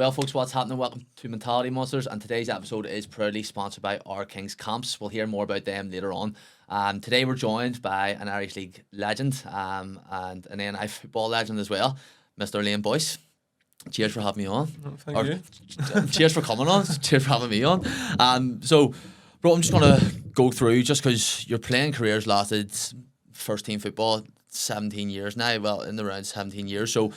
Well, folks, what's happening? Welcome to Mentality Monsters, and today's episode is proudly sponsored by Our Kings Camps. We'll hear more about them later on. Today we're joined by an Irish League legend and an NI football legend as well, Mr. Liam Boyce. Cheers for having me on. Thank you. Cheers for coming on. Cheers for having me on. So, bro, I'm just going to go through, just because your playing career's lasted first team football 17 years now, well, in the around 17 years. So,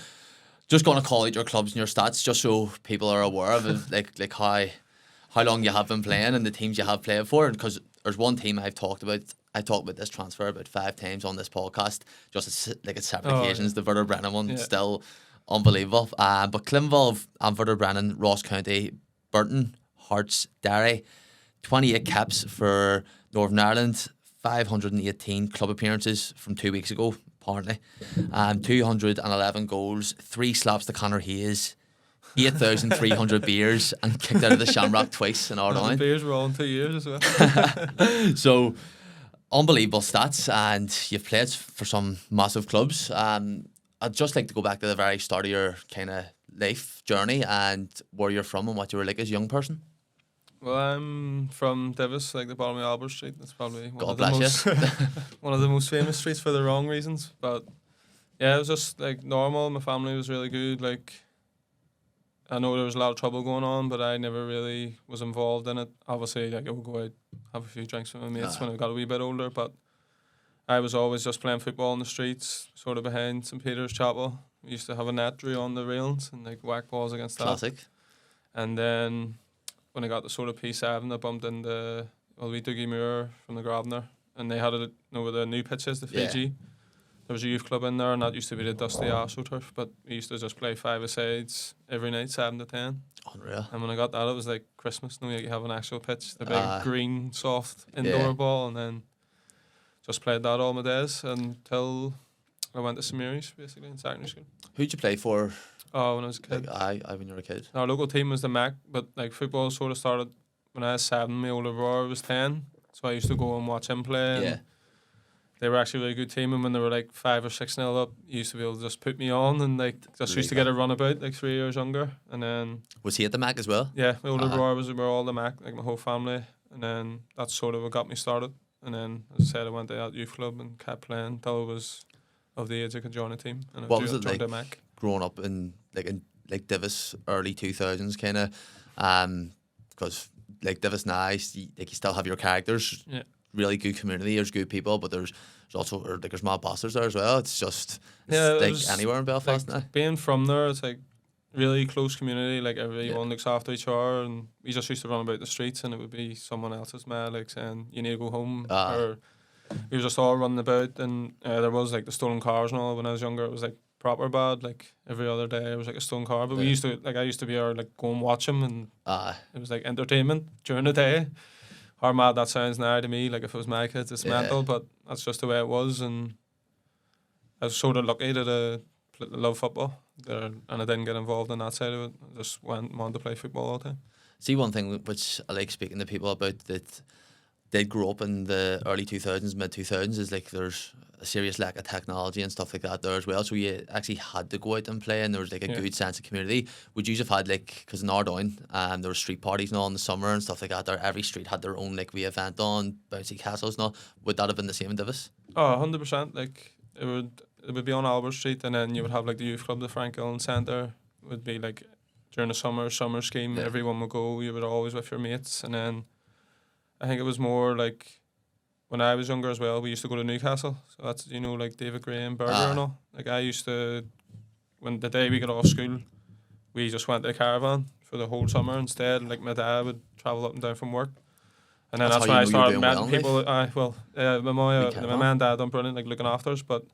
just going to call out your clubs and your stats just so people are aware of it, like how long you have been playing and the teams you have played for. Because there's one team I talked about this transfer about 5 times on this podcast, just at separate occasions. The Werder Bremen one, still unbelievable. But Clinvalve and Werder Bremen, Ross County, Burton, Hearts, Derry, 28 caps for Northern Ireland, 518 club appearances from 2 weeks ago, apparently, 211 goals, 3 slaps to Conor Hayes, 8,300 beers, and kicked out of the Shamrock twice in our line. The beers were all in 2 years as well. So, unbelievable stats, and you've played for some massive clubs. I'd just like to go back to the very start of your kind of life journey and where you're from and what you were like as a young person. Well, I'm from Divis, like the bottom of Albert Street. That's probably one of the most famous streets for the wrong reasons. But yeah, it was just like normal. My family was really good. Like, I know there was a lot of trouble going on, but I never really was involved in it. Obviously, like, I would go out, have a few drinks with my mates when I got a wee bit older, but I was always just playing football in the streets, sort of behind St. Peter's Chapel. We used to have a net drew on the railings and like whack balls against Classic. that. And then when I got to sort of P7, I bumped into wee Dougie Moore from the Grosvenor, and they had where the new pitch is, the Fiji. There was a youth club in there, and that used to be the Dusty AstroTurf, but we used to just play 5-a-sides every night, 7 to 10. Unreal. And when I got that, it was like Christmas. You have an actual pitch, the big green, soft indoor ball, and then just played that all my days until I went to St. Mary's, basically, in secondary school. Who'd you play for? Oh, when I was a kid. Like, when you were a kid. Our local team was the MAC, but like football sort of started when I was 7. My older brother was 10, so I used to go and watch him play. And they were actually a really good team, and when they were like 5 or 6-0 up, you used to be able to just put me on and like just used to get a run about, like 3 years younger. And then was he at the MAC as well? Yeah, my older brother we were all the MAC, like my whole family, and then that's sort of what got me started. And then, as I said, I went to that youth club and kept playing till I was of the age I could join a team. And what was it like growing up in Divis early 2000s kind of? Because like Divis now, you still have your characters. Yeah. Really good community. There's good people, but there's also there's mad bastards there as well. It's just anywhere in Belfast now. Being from there, it's like really close community. Like everyone looks after each other, and we just used to run about the streets, and it would be someone else's mate like saying you need to go home, or we were just all running about. And there was like the stolen cars and all. When I was younger, it was like proper bad. Like every other day, it was like a stolen car. But we used to I used to be able to like go and watch them, and it was like entertainment during the day. How mad that sounds now to me, like if it was my kids, it's mental, but that's just the way it was. And I was sort of lucky that I love football and I didn't get involved in that side of it. I just wanted to play football all the time. See, one thing which I like speaking to people about that they grew up in the early 2000s, mid 2000s, is like there's a serious lack of technology and stuff like that there as well. So you actually had to go out and play, and there was like a good sense of community. Would you have had like, because in Ardoyne, there were street parties and all in the summer and stuff like that. There, every street had their own like wee event on, bouncy castles and all. Would that have been the same in Divis? Oh, 100%. Like it would be on Albert Street, and then you would have like the youth club, the Frank Gillen Centre. Would be like during the summer scheme. Everyone would go. You would always with your mates, and then I think it was more like when I was younger as well, we used to go to Newcastle. So that's, like David Graham, Burger and all. Like I used to, when the day we got off school, we just went to a caravan for the whole summer instead. Like my dad would travel up and down from work. And then that's when I started meeting people. My mum and dad done brilliant, like looking after us. But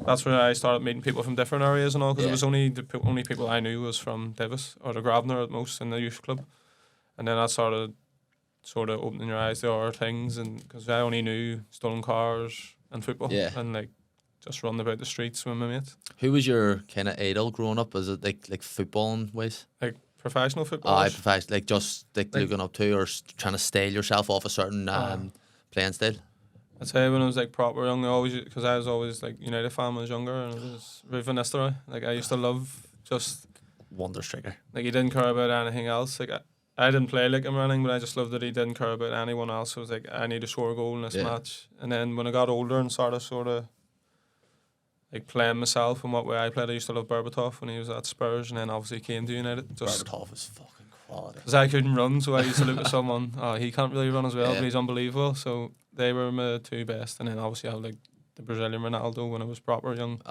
that's where I started meeting people from different areas and all, because it was only the only people I knew was from Divis or the Grosvenor at most in the youth club. And then that started sort of opening your eyes to other things, and because I only knew stolen cars and football and like just running about the streets with my mates. Who was your kind of idol growing up? Was it like football in ways? Like professional football? Like just like looking up to or trying to style yourself off a certain playing style? I'd say when I was like proper young, because I was always like United fan when I was younger, and I was Ruth Van Nistelrooy. Like I used to love just wonder striker. Like, he didn't care about anything else. Like, I didn't play like him or anything, but I just loved that he didn't care about anyone else. I was like, I need to score a goal in this match. And then when I got older and started sort of like playing myself and what way I played, I used to love Berbatov when he was at Spurs, and then obviously came to United. Berbatov was fucking quality. Because I couldn't run, so I used to look at someone, he can't really run as well, but he's unbelievable. So they were my two best. And then obviously I had like the Brazilian Ronaldo when I was proper young.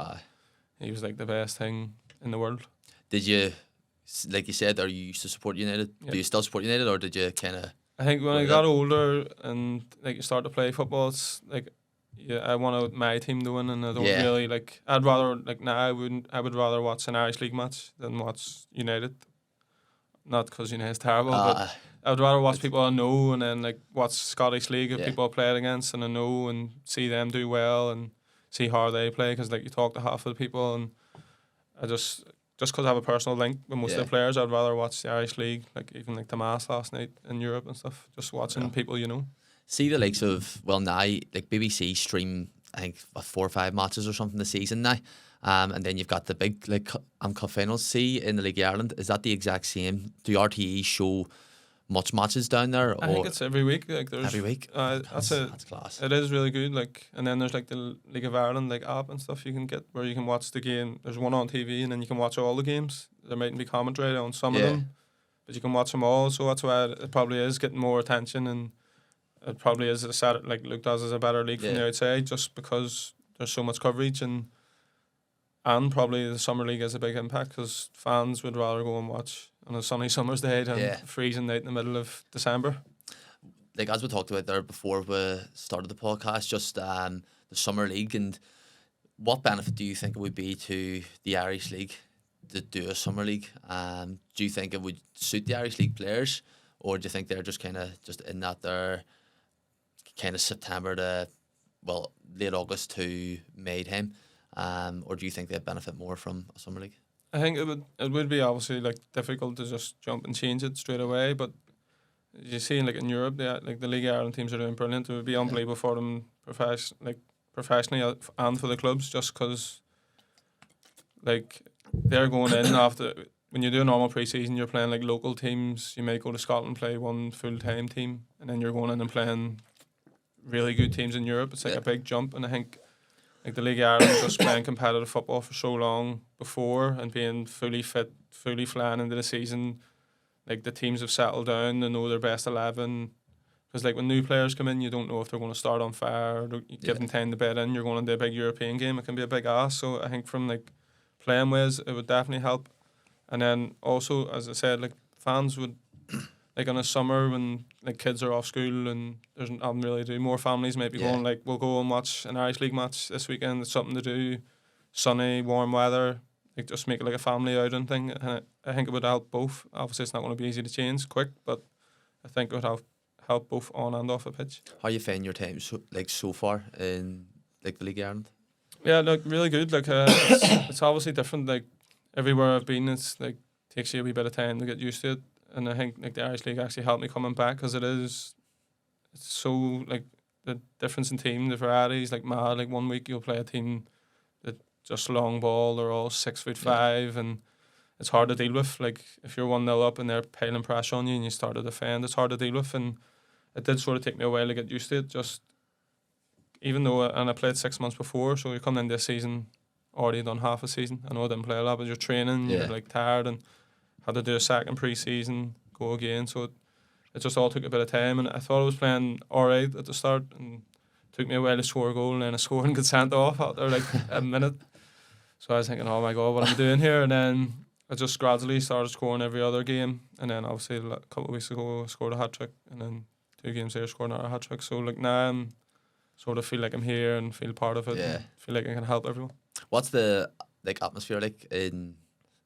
He was like the best thing in the world. Did you, like you said, you used to support United? Do you still support United, or did you kind of? I think when I got older and like you start to play football, it's like, I want my team to win, and I don't really like. I'd rather like now I would rather watch an Irish League match than watch United. Not because United's terrible, but I would rather watch people I know, and then like watch Scottish League of people I played against and I know, and see them do well and see how they play, because like you talk to half of the people, and I just because I have a personal link with most of the players, I'd rather watch the Irish League, like even like Tomas last night in Europe and stuff, just watching people you know. See the likes of, well, now like BBC stream I think 4 or 5 matches or something this season now, and then you've got the big like cup finals. See in the League of Ireland, is that the exact same? Do RTE show much matches down there? I think it's every week. Like there's every week. That's class. It is really good. Like, and then there's like the League of Ireland like app and stuff you can get where you can watch the game. There's one on TV, and then you can watch all the games. There mightn't be commentary on some of them, but you can watch them all. So that's why it probably is getting more attention, and it probably is like looked as a better league from the outside, just because there's so much coverage, and probably the summer league has a big impact because fans would rather go and watch on a sunny summer's day than freezing night in the middle of December. Like as we talked about there before we started the podcast, just the summer league, and what benefit do you think it would be to the Irish League to do a summer league? Do you think it would suit the Irish League players, or do you think they're just kind of just in that they're kind of September to late August to May time, or do you think they'd benefit more from a summer league? I think it would be obviously like difficult to just jump and change it straight away, but you see like in Europe, like the League of Ireland teams are doing brilliant. It would be unbelievable for them professionally and for the clubs, just because like they're going in after. When you do a normal pre-season, you're playing like local teams. You might go to Scotland, play one full-time team, and then you're going in and playing really good teams in Europe. It's like a big jump, and I think like the League of Ireland just playing competitive football for so long before and being fully fit, fully flying into the season, like the teams have settled down, they know their best 11. Because like when new players come in, you don't know if they're going to start on fire, or you give them time to bed in, you're going into a big European game, it can be a big ask. So I think from like playing ways, it would definitely help. And then also, as I said, like fans would, like in the summer when like kids are off school and there's nothing really to do, more families might be going like, we'll go and watch an Irish League match this weekend. It's something to do, sunny, warm weather, like just make it like a family outing thing. And I think it would help both. Obviously, it's not going to be easy to change quick, but I think it would help both on and off the pitch. How you find your time so far in like the League of Ireland? Yeah, like really good. Like it's obviously different. Like everywhere I've been, it's like takes you a wee bit of time to get used to it. And I think like the Irish League actually helped me coming back, because it's so like the difference in team, the varieties like mad. Like 1 week you'll play a team that just long ball, they're all 6'5", and it's hard to deal with. Like if you're 1-0 up and they're piling pressure on you and you start to defend, it's hard to deal with. And it did sort of take me a while to get used to it. Just even though I played 6 months before, so you're coming in this season already done half a season. I know I didn't play a lot, but you're training, you're like tired, and had to do a second pre-season, go again. So it just all took a bit of time, and I thought I was playing alright at the start, and it took me a while to score a goal, and then I scored and got sent off after like a minute. So I was thinking, oh my God, what am I doing here? And then I just gradually started scoring every other game, and then obviously a couple of weeks ago I scored a hat-trick, and then 2 games later scored another hat-trick. So like now I'm sort of feel like I'm here and feel part of it, and feel like I can help everyone. What's the like atmosphere like in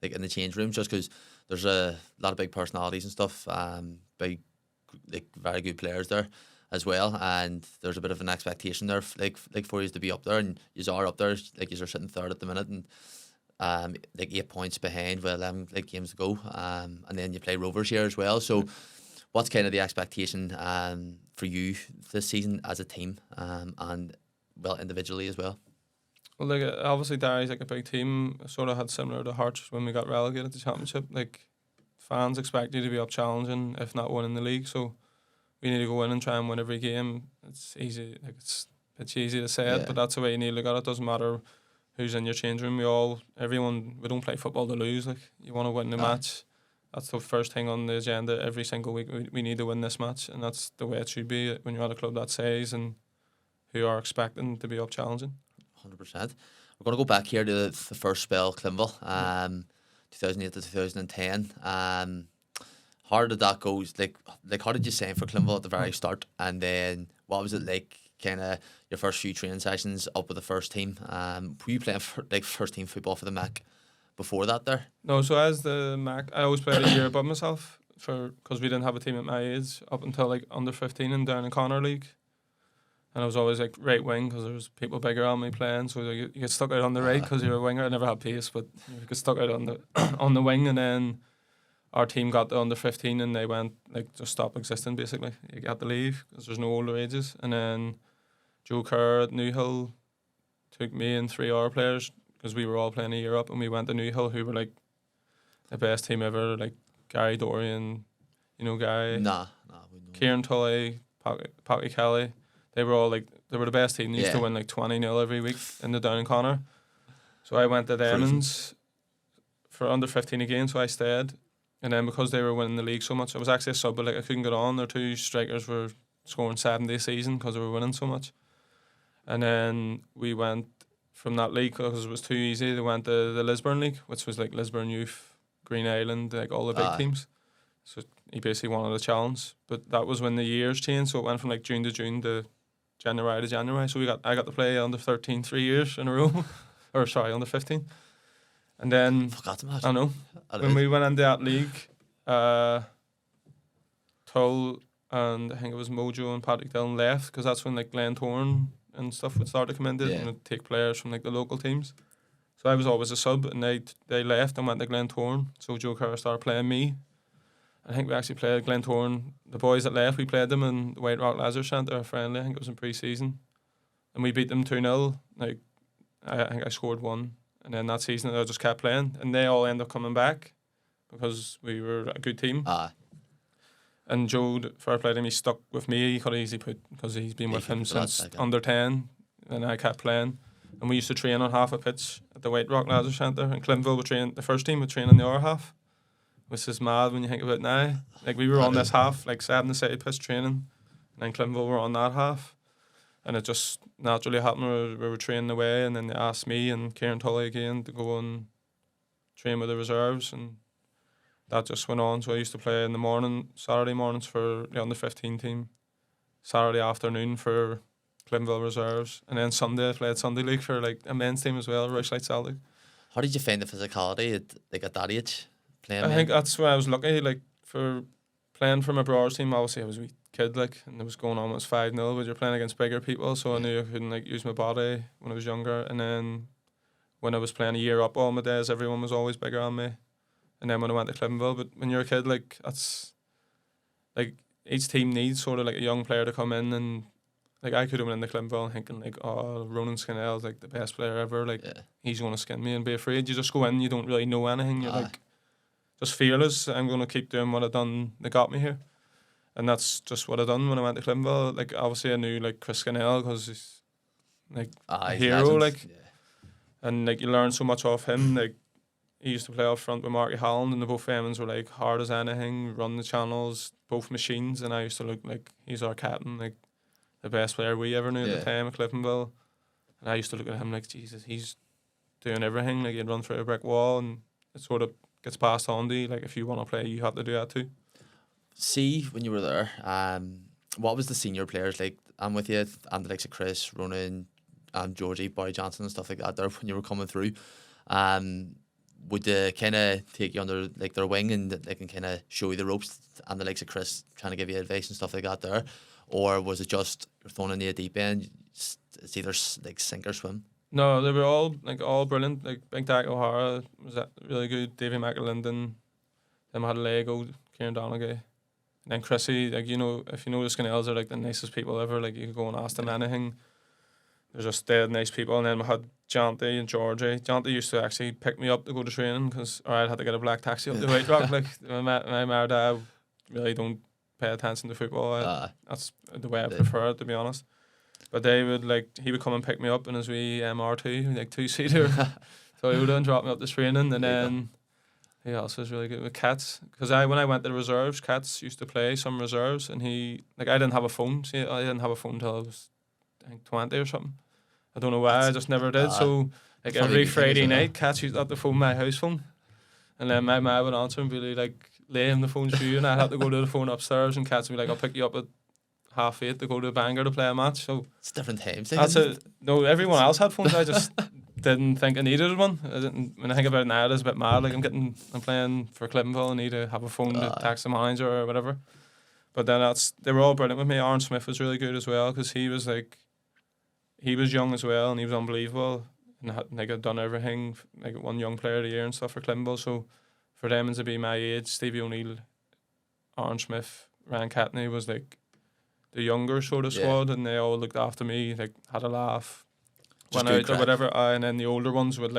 the change room? Just because there's a lot of big personalities and stuff, big like very good players there as well, and there's a bit of an expectation there like for you to be up there, and you are up there, like you are sitting third at the minute, and like 8 points behind with 11 like games to go, and then you play Rovers here as well. So what's kind of the expectation for you this season as a team, and well individually as well? Well, like obviously Derry's like a big team. Sort of had similar to Hearts when we got relegated to Championship. Like fans expect you to be up challenging, if not winning the league. So we need to go in and try and win every game. It's easy, like it's easy to say it, Yeah. but that's the way you need to look at it. Doesn't matter who's in your change room. We don't play football to lose. Like you want to win the match. That's the first thing on the agenda every single week. We need to win this match, and that's the way it should be when you're at a club that size and who are expecting to be up challenging. 100%. We're going to go back here to the first spell, Clinville, 2008 to 2010. How did that go? Like how did you sign for Clinville at the very start? And then what was it like, kind of your first few training sessions up with the first team? Were you playing for, like, first team football for the Mac before that there? No, so as the Mac, I always played a year above myself because we didn't have a team at my age up until like under 15 and down in Connor League. And I was always like right wing because there was people bigger on me playing, so you get stuck out on the right because you're a winger. I never had pace, but you get stuck out on the on the wing. And then our team got to under 15 and they went like just stop existing basically. You got to leave because there's no older ages. And then Joe Kerr at Newhill took me and 3 other players because we were all playing a year up, and we went to Newhill, who were like the best team ever, like Gary Dorian, Guy, Kieran Tully, Pocky Kelly. They were the best team. They used to win like 20-0 every week in the Down in Connor. So I went to the Emmons for under 15 again, so I stayed. And then because they were winning the league so much, I was actually a sub, but like I couldn't get on. Their 2 strikers were scoring 70 a season because they were winning so much. And then we went from that league because it was too easy. They went to the Lisburn League, which was like Lisburn Youth, Green Island, like all the big teams. So he basically wanted a challenge. But that was when the years changed, so it went from like June to June to January to January. So I got to play under 13 3 years in a row. Or sorry, under 15. And then I know when we went into that league, Tull and I think it was Mojo and Patrick Dillon left because that's when like Glen Torn and stuff would start to come into it and would take players from like the local teams. So I was always a sub, and they left and went to Glen Torn. So Joe Kerr started playing me. I think we actually played Glen Torn. The boys that left, we played them in the White Rock Leisure Centre, a friendly. I think it was in pre-season, and we beat them 2-0. Like I think I scored 1, and then that season I just kept playing, and they all ended up coming back because we were a good team. And Joe, fair play to him, he stuck with me. He could have easily put because he's been with him since under 10, and I kept playing. And we used to train on half a pitch at the White Rock Leisure Centre, and Clinville would train. The first team would train on the other half, which is mad when you think of it now. Like we were on this half, like 7-side pitch training, and then Clinville were on that half, and it just naturally happened. We were training away, and then they asked me and Kieran Tully again to go and train with the reserves, and that just went on. So I used to play in the morning, Saturday mornings for the under 15 team, Saturday afternoon for Clinville reserves, and then Sunday I played Sunday league for like a men's team as well, Rushlight Celtic. How did you find the physicality at that age? Playing I think that's where I was lucky, like for playing for my brother's team. Obviously I was a wee kid, like, and it was going on, it was 5-0, but you're playing against bigger people, so I knew I couldn't like use my body when I was younger. And then when I was playing a year up all my days, everyone was always bigger on me. And then when I went to Cliftonville, but when you're a kid, like that's like each team needs sort of like a young player to come in, and like I could have went into Cliftonville thinking like, oh, Ronan Skinnell's like the best player ever, like he's going to skin me and be afraid. You just go in, you don't really know anything, you're like just fearless. I'm going to keep doing what I've done that got me here, and that's just what I done when I went to Cliftonville. Like obviously I knew like Chris Skinnell because he's like a hero, like, and like you learn so much off him. Like he used to play up front with Marky Holland, and the both Femins were like hard as anything, run the channels, both machines, and I used to look like he's our captain, like the best player we ever knew at the time at Cliftonville. And I used to look at him like, Jesus, he's doing everything. Like he'd run through a brick wall, and it sort of gets passed on to you. Like if you want to play, you have to do that too. See, when you were there, what was the senior players like? I'm with you, and the likes of Chris, Ronan, Georgie, Barry Johnson and stuff like that there when you were coming through. Would they kind of take you under like their wing and they can kind of show you the ropes, and the likes of Chris trying to give you advice and stuff like that there? Or was it just you're thrown in the deep end, it's either like sink or swim? No, they were all brilliant. Like Big Dak O'Hara was that really good, Davy McAlinden, them had Lego, Kieran Donaghy. And then Chrissy, like, you know, if you know the Skinnells are like the nicest people ever, like you could go and ask them anything. they're just dead nice people. And then we had Janty and Georgie. Janty used to actually pick me up to go to training or I'd had to get a black taxi up the White Rock. Like my mum and dad really don't pay attention to football. That's the way I prefer it, to be honest. But they would he would come and pick me up in his wee MR2, like 2-seater. So he would then drop me up to training, and then he also was really good with Cats. Because when I went to the reserves, Cats used to play some reserves, and I didn't have a phone. See, I didn't have a phone until I was, I think, 20 or something. I don't know why, I just never did. So every Friday night, Cats used to have to phone my house phone, and then my mum would answer and be like, "Liam, the phone's for you," and I had to go to the phone upstairs, and Cats would be like, "I'll pick you up at 8:30 to go to Bangor to play a match." So it's different times. That's it. No, everyone else had phones. I just didn't think I needed one. When I think about it now, it's a bit mad. Like I'm playing for Cliftonville. I need to have a phone to text the manager or whatever. But then they were all brilliant with me. Aaron Smith was really good as well, because he was young as well, and he was unbelievable, and had done everything, one young player of the year and stuff for Cliftonville. So for them to be my age, Stevie O'Neill, Aaron Smith, Ryan Catney was the younger sort of squad, and they all looked after me, had a laugh, went out or whatever. And then the older ones would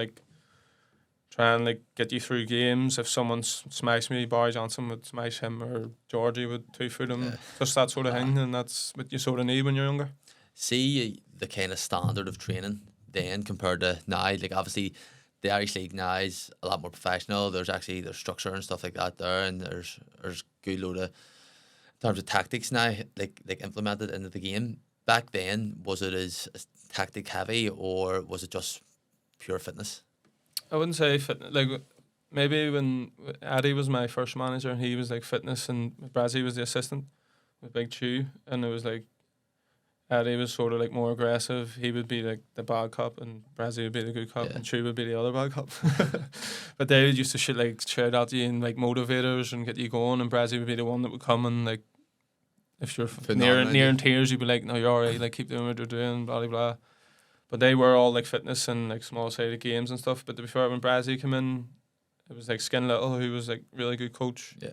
try and get you through games. If someone smashed me, Barry Johnson would smash him, or Georgie would 2-foot him, just that sort of thing. And that's what you sort of need when you're younger. See the kind of standard of training then compared to now. Obviously the Irish League now is a lot more professional. There's structure and stuff like that there, and there's good load of, in terms of tactics now, implemented into the game. Back then, was it as tactic heavy, or was it just pure fitness? I wouldn't say fitness. Maybe when Eddie was my first manager, he was fitness, and Brazzy was the assistant with Big Chew, and it was Eddie was sort of more aggressive. He would be the bad cop, and Brazzy would be the good cop, and Chew would be the other bad cop. But they used to shout at you and motivators and get you going, and Brazzy would be the one that would come and if you're near in tears, you'd be like, "No, you're alright. Keep doing what you're doing." Blah blah blah. But they were all fitness and small sided games and stuff. But to be fair, when Brazzy came in, it was Skin Little, who was really good coach. Yeah.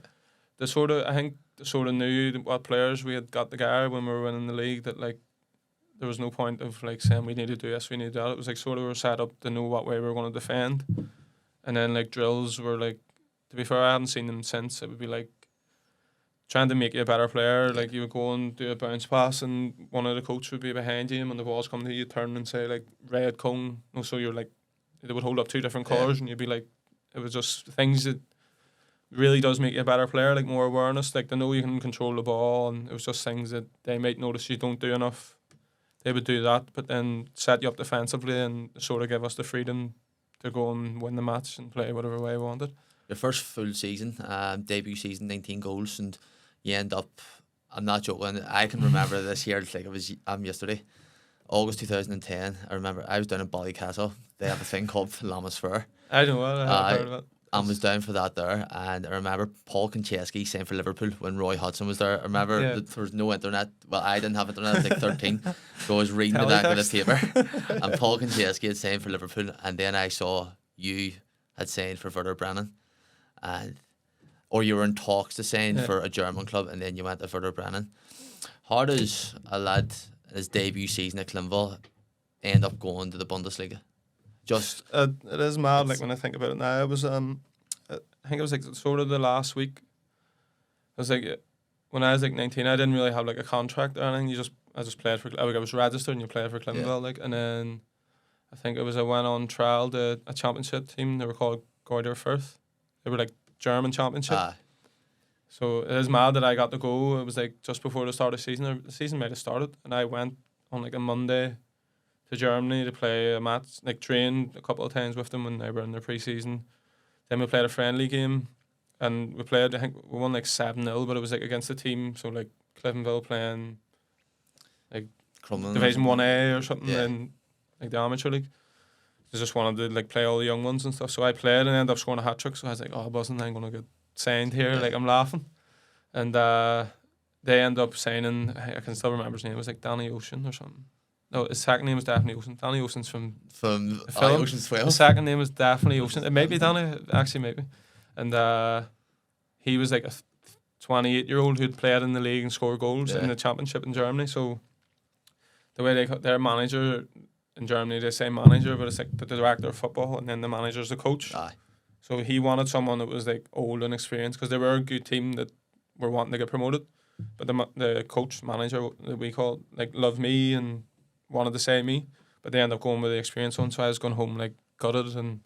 I think they sort of knew what players we had got together when we were winning the league, that there was no point of saying we need to do this, we need to do that. It was sort of we were set up to know what way we were going to defend. And then drills were to be fair, I haven't seen them since. It would be trying to make you a better player. You would go and do a bounce pass, and one of the coach would be behind you, and when the ball's coming to you, turn and say red cone. No, so you're they would hold up two different colours, and you'd be it was just things that really does make you a better player. More awareness. They know you can control the ball, and it was just things that they might notice you don't do enough. They would do that, but then set you up defensively and sort of give us the freedom to go and win the match and play whatever way we wanted. Your first full season, debut season, 19 goals, and you end up, I'm not joking, I can remember this year like it was yesterday, August 2010. I remember I was down in Ballycastle. They have a thing called Llamas Fair. I know what, I heard of it. I was down for that there, and I remember Paul Konchesky saying for Liverpool when Roy Hodgson was there. I remember that there was no internet. Well, I didn't have internet. I was 13, so I was reading the back of the paper, and Paul Konchesky had signed for Liverpool, and then I saw you had signed for Werder Bremen, or you were in talks to sign for a German club, and then you went to Werder Bremen. How does a lad in his debut season at Cliftonville end up going to the Bundesliga? Just it is mad. When I think about it now, it was I think it was sort of the last week. I was when I was 19, I didn't really have a contract or anything. I just played for. I was registered and you played for Cliftonville. And then I think it was I went on trial to a championship team. They were called Goider Firth. They were German championship. So it is mad that I got to go. It was just before the start of the season. The season might have started, and I went on a Monday to Germany to play a match, trained a couple of times with them when they were in their pre-season. Then we played a friendly game, and we played, I think we won 7-0, but it was against a team, so Cliftonville playing Division 1A or something in the amateur league. They just wanted to play all the young ones and stuff, so I played and ended up scoring a hat-trick, so I was I wasn't going to get signed here, I'm laughing. And they ended up signing, I can still remember his name, it was Danny Ocean or something. No, his second name was definitely Ocean. Danny Ocean's from Ocean's 12. His second name was definitely Ocean. It might be Danny, actually, maybe. And he was a 28-year-old who'd played in the league and scored goals in the championship in Germany. So the way their manager in Germany, they say manager, but it's like the director of football, and then the manager's the coach. Aye. So he wanted someone that was like old and experienced, because they were a good team that were wanting to get promoted. But the coach manager that we called like loved me and wanted to say me, but they ended up going with the experienced one. So I was going home like gutted and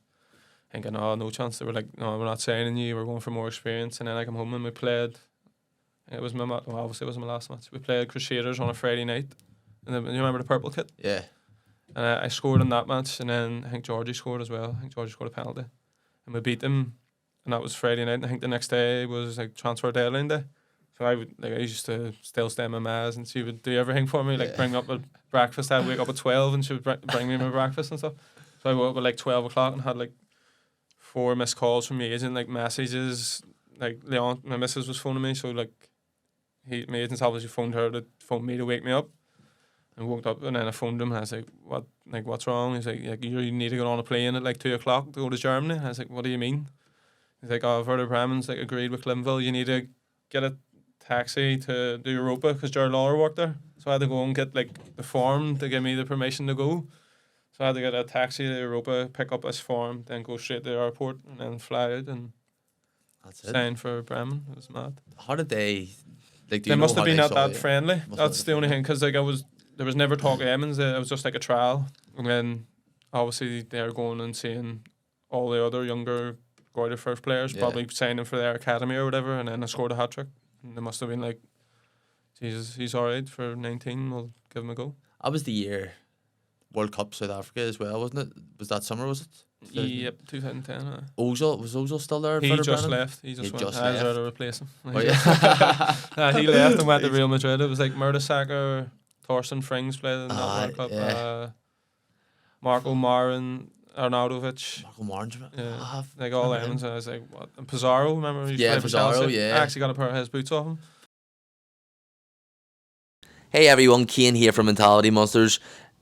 thinking, oh, no chance. They were like, no, we're not signing you. We're going for more experience. And then I come home and we played. It was obviously it was my last match. We played Crusaders on a Friday night. And then, you remember the purple kit? Yeah. And I scored in that match, and then I think Georgie scored as well. I think Georgie scored a penalty, and we beat them. And that was Friday night. And I think the next day was like transfer deadline day. So I used to still stay in my ma's, and she would do everything for me, like bring me up at breakfast. I'd wake up at 12, and she would bring me my breakfast and stuff. So I woke up at like 12 o'clock and had like 4 missed calls from my agent, like messages. Like Leon, my missus was phoning me, so like my agent's obviously phoned her to phone me to wake me up. And woke up, and then I phoned him, and I was like, what's wrong? He's like, you need to get on a plane at like 2 o'clock to go to Germany. I was like, what do you mean? He's like, oh, Werder Bremen's like agreed with Glenville. You need to get a taxi to the Europa, because Jared Lawler worked there. So I had to go and get like the form to give me the permission to go. So I had to get a taxi to Europa, pick up this form, then go straight to the airport, and then fly out and sign for Bremen. It was mad. How did they? Like, they must have been not that friendly. That's the only thing, because like there was never talk of Emmons. It was just like a trial, and then obviously they're going and seeing all the other younger Goiter first players, probably signing for their academy or whatever, and then I scored a hat trick. And they must have been like, Jesus, he's alright for 19. We'll give him a go. That was the year World Cup South Africa as well, wasn't it? Was that summer? Was it? Yep, 2010. Ozil still there? He just left. He just went. I was there to replace him. Oh, yeah. He left and went to Real Madrid. It was like Mertesacker, Thorsten Frings played in that World Cup. Yeah. Marco Marin, Arnautovic. Marco Marin. Yeah. Like all them. And I was like, what? And Pizarro, remember? Yeah, Pizarro, yeah. I actually got a pair of his boots off him. Hey everyone, Caine here from Mentality Monsters.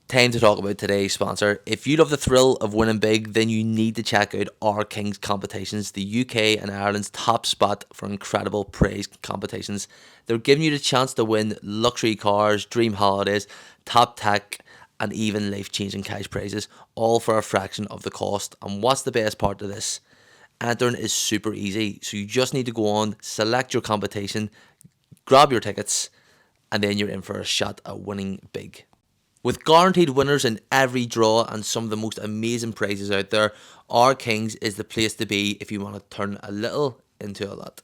Time to talk about today's sponsor. If you love the thrill of winning big, then you need to check out Our Kings Competitions, the UK and Ireland's top spot for incredible praise competitions. They're giving you the chance to win luxury cars, dream holidays, top tech, and even life-changing cash prizes, all for a fraction of the cost. And what's the best part of this? Entering is super easy, so you just need to go on, select your competition, grab your tickets, and then you're in for a shot at winning big. With guaranteed winners in every draw and some of the most amazing prizes out there, Our Kings is the place to be if you want to turn a little into a lot.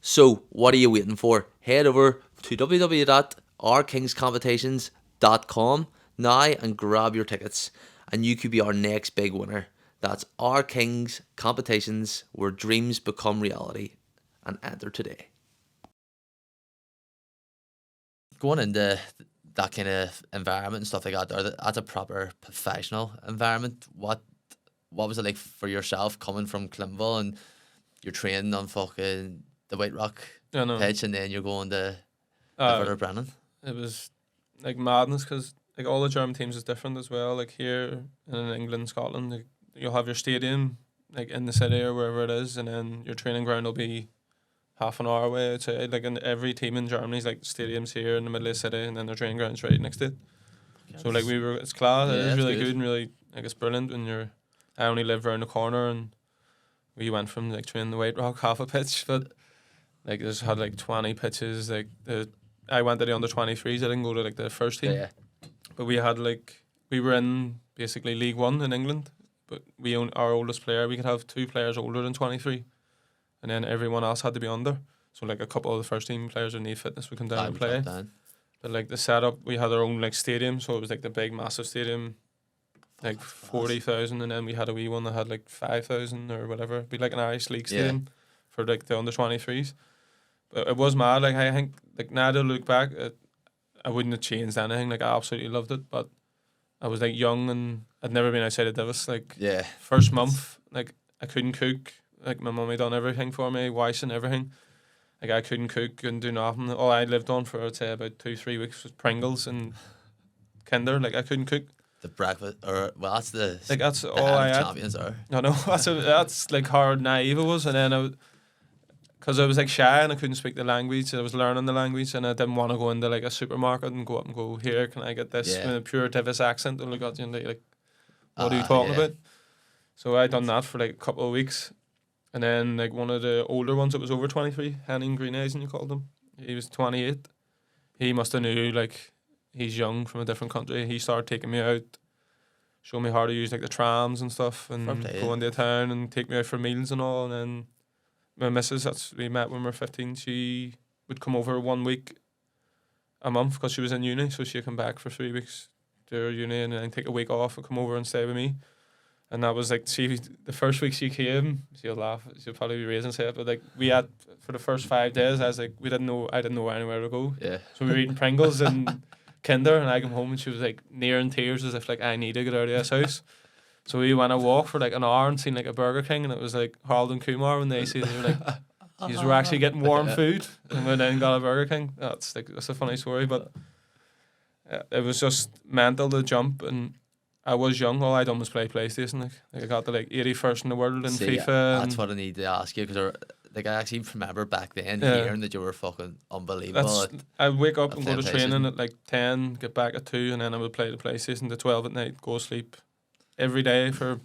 So, what are you waiting for? Head over to www.ourkingscompetitions.com now and grab your tickets, and you could be our next big winner. That's Our Kings Competitions, where dreams become reality, and enter today. Going into that kind of environment and stuff like that, that's a proper professional environment. What was it like for yourself coming from Glenville and you're training on fucking the White Rock pitch, and then you're going to Werder Bremen? It was like madness, because like all the German teams is different as well. Like here in England, Scotland, like, you'll have your stadium like in the city or wherever it is, and then your training ground will be half an hour away outside. Like in every team in Germany's like stadiums here in the middle of the city, and then their training ground's right next to it. So like it's class. Yeah, it is really good. And really like it's brilliant when I only live around the corner, and we went from like training the White Rock half a pitch, but like there's had like 20 pitches. Like I went to the under 23s. I didn't go to like the first team. Yeah. But we were in basically League One in England, but our oldest player. We could have 2 players older than 23. And then everyone else had to be under. So like a couple of the first team players would need fitness would come down and play. But like the setup, we had our own like stadium, so it was like the big massive stadium, like 40,000, and then we had a wee one that had like 5,000 or whatever. It'd be like an Irish League stadium for like the under 23s. But it was mad. Like I think like now to look back, I wouldn't have changed anything. Like I absolutely loved it, but I was like young and I'd never been outside of Davis. Like first month, like I couldn't cook. Like my mummy done everything for me, washing everything. Like I couldn't cook, couldn't do nothing. All I lived on for I'd say about 2-3 weeks was Pringles and Kinder. Like I couldn't cook. The breakfast, that's all I had. Champions are. No, that's like how naive it was. And then because I was like shy and I couldn't speak the language. I was learning the language and I didn't want to go into like a supermarket and go up and go, here, can I get this Yeah. with a pure Divis accent? And look at you and like, what are you talking yeah. about? So I done that for like a couple of weeks. And then like one of the older ones that was over 23, Henning Greeneisen, you called him. He was 28. He must have knew like he's young from a different country. He started taking me out, showing me how to use like the trams and stuff, and Fair play, go into town and take me out for meals and all. And then my missus, we met when we were 15. She would come over 1 week a month because she was in uni, so she'd come back for 3 weeks to her uni and then take a week off and come over and stay with me. And that was like, the first week she came, she'll laugh, she'll probably be raising say it, but like we had, for the first 5 days, I didn't know anywhere to go. Yeah. So we were eating Pringles and Kinder, and I come home and she was like near in tears as if like I need to get out of this house. So we went a walk for like an hour and seen like a Burger King, and it was like Harold and Kumar when they were like, you were actually getting warm food, and we then got a Burger King. That's a funny story, but it was just mental to jump. And I was young. All I done was play PlayStation. Like I got to like 81st in the world in FIFA. That's what I need to ask you, because like I actually remember back then hearing that you were fucking unbelievable. I wake up and go to PlayStation. training at like 10, get back at 2, and then I would play the PlayStation to 12 at night, go sleep every day for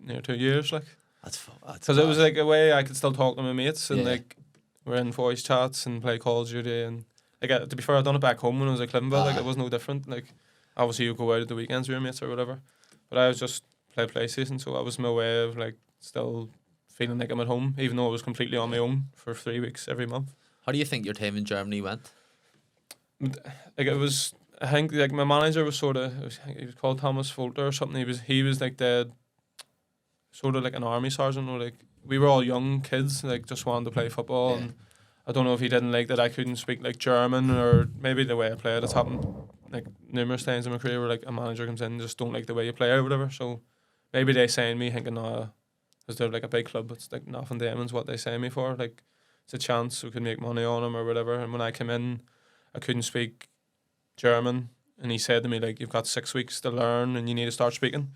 near 2 years. Like because it was like a way I could still talk to my mates and like we're in voice chats and play Call of Duty, and like to be fair, I done it back home when I was at Cliftonville. Like it was no different. Like obviously you go out at the weekends with your mates or whatever, but I was just play PlayStation, so that was my way of like still feeling like I'm at home, even though I was completely on my own for 3 weeks every month. How do you think your time in Germany went? Like it was, I think like my manager was he was called Thomas Folter or something. He was like the sort of like an army sergeant, or like we were all young kids, like just wanted to play football. And I don't know if he didn't like that I couldn't speak like German, or maybe the way I played. It's happened like numerous times in my career where like a manager comes in and just don't like the way you play or whatever. So maybe they signed me thinking, because they're like a big club, it's like nothing to them is what they signed me for. Like it's a chance we could make money on them or whatever. And when I came in, I couldn't speak German, and he said to me like, you've got 6 weeks to learn and you need to start speaking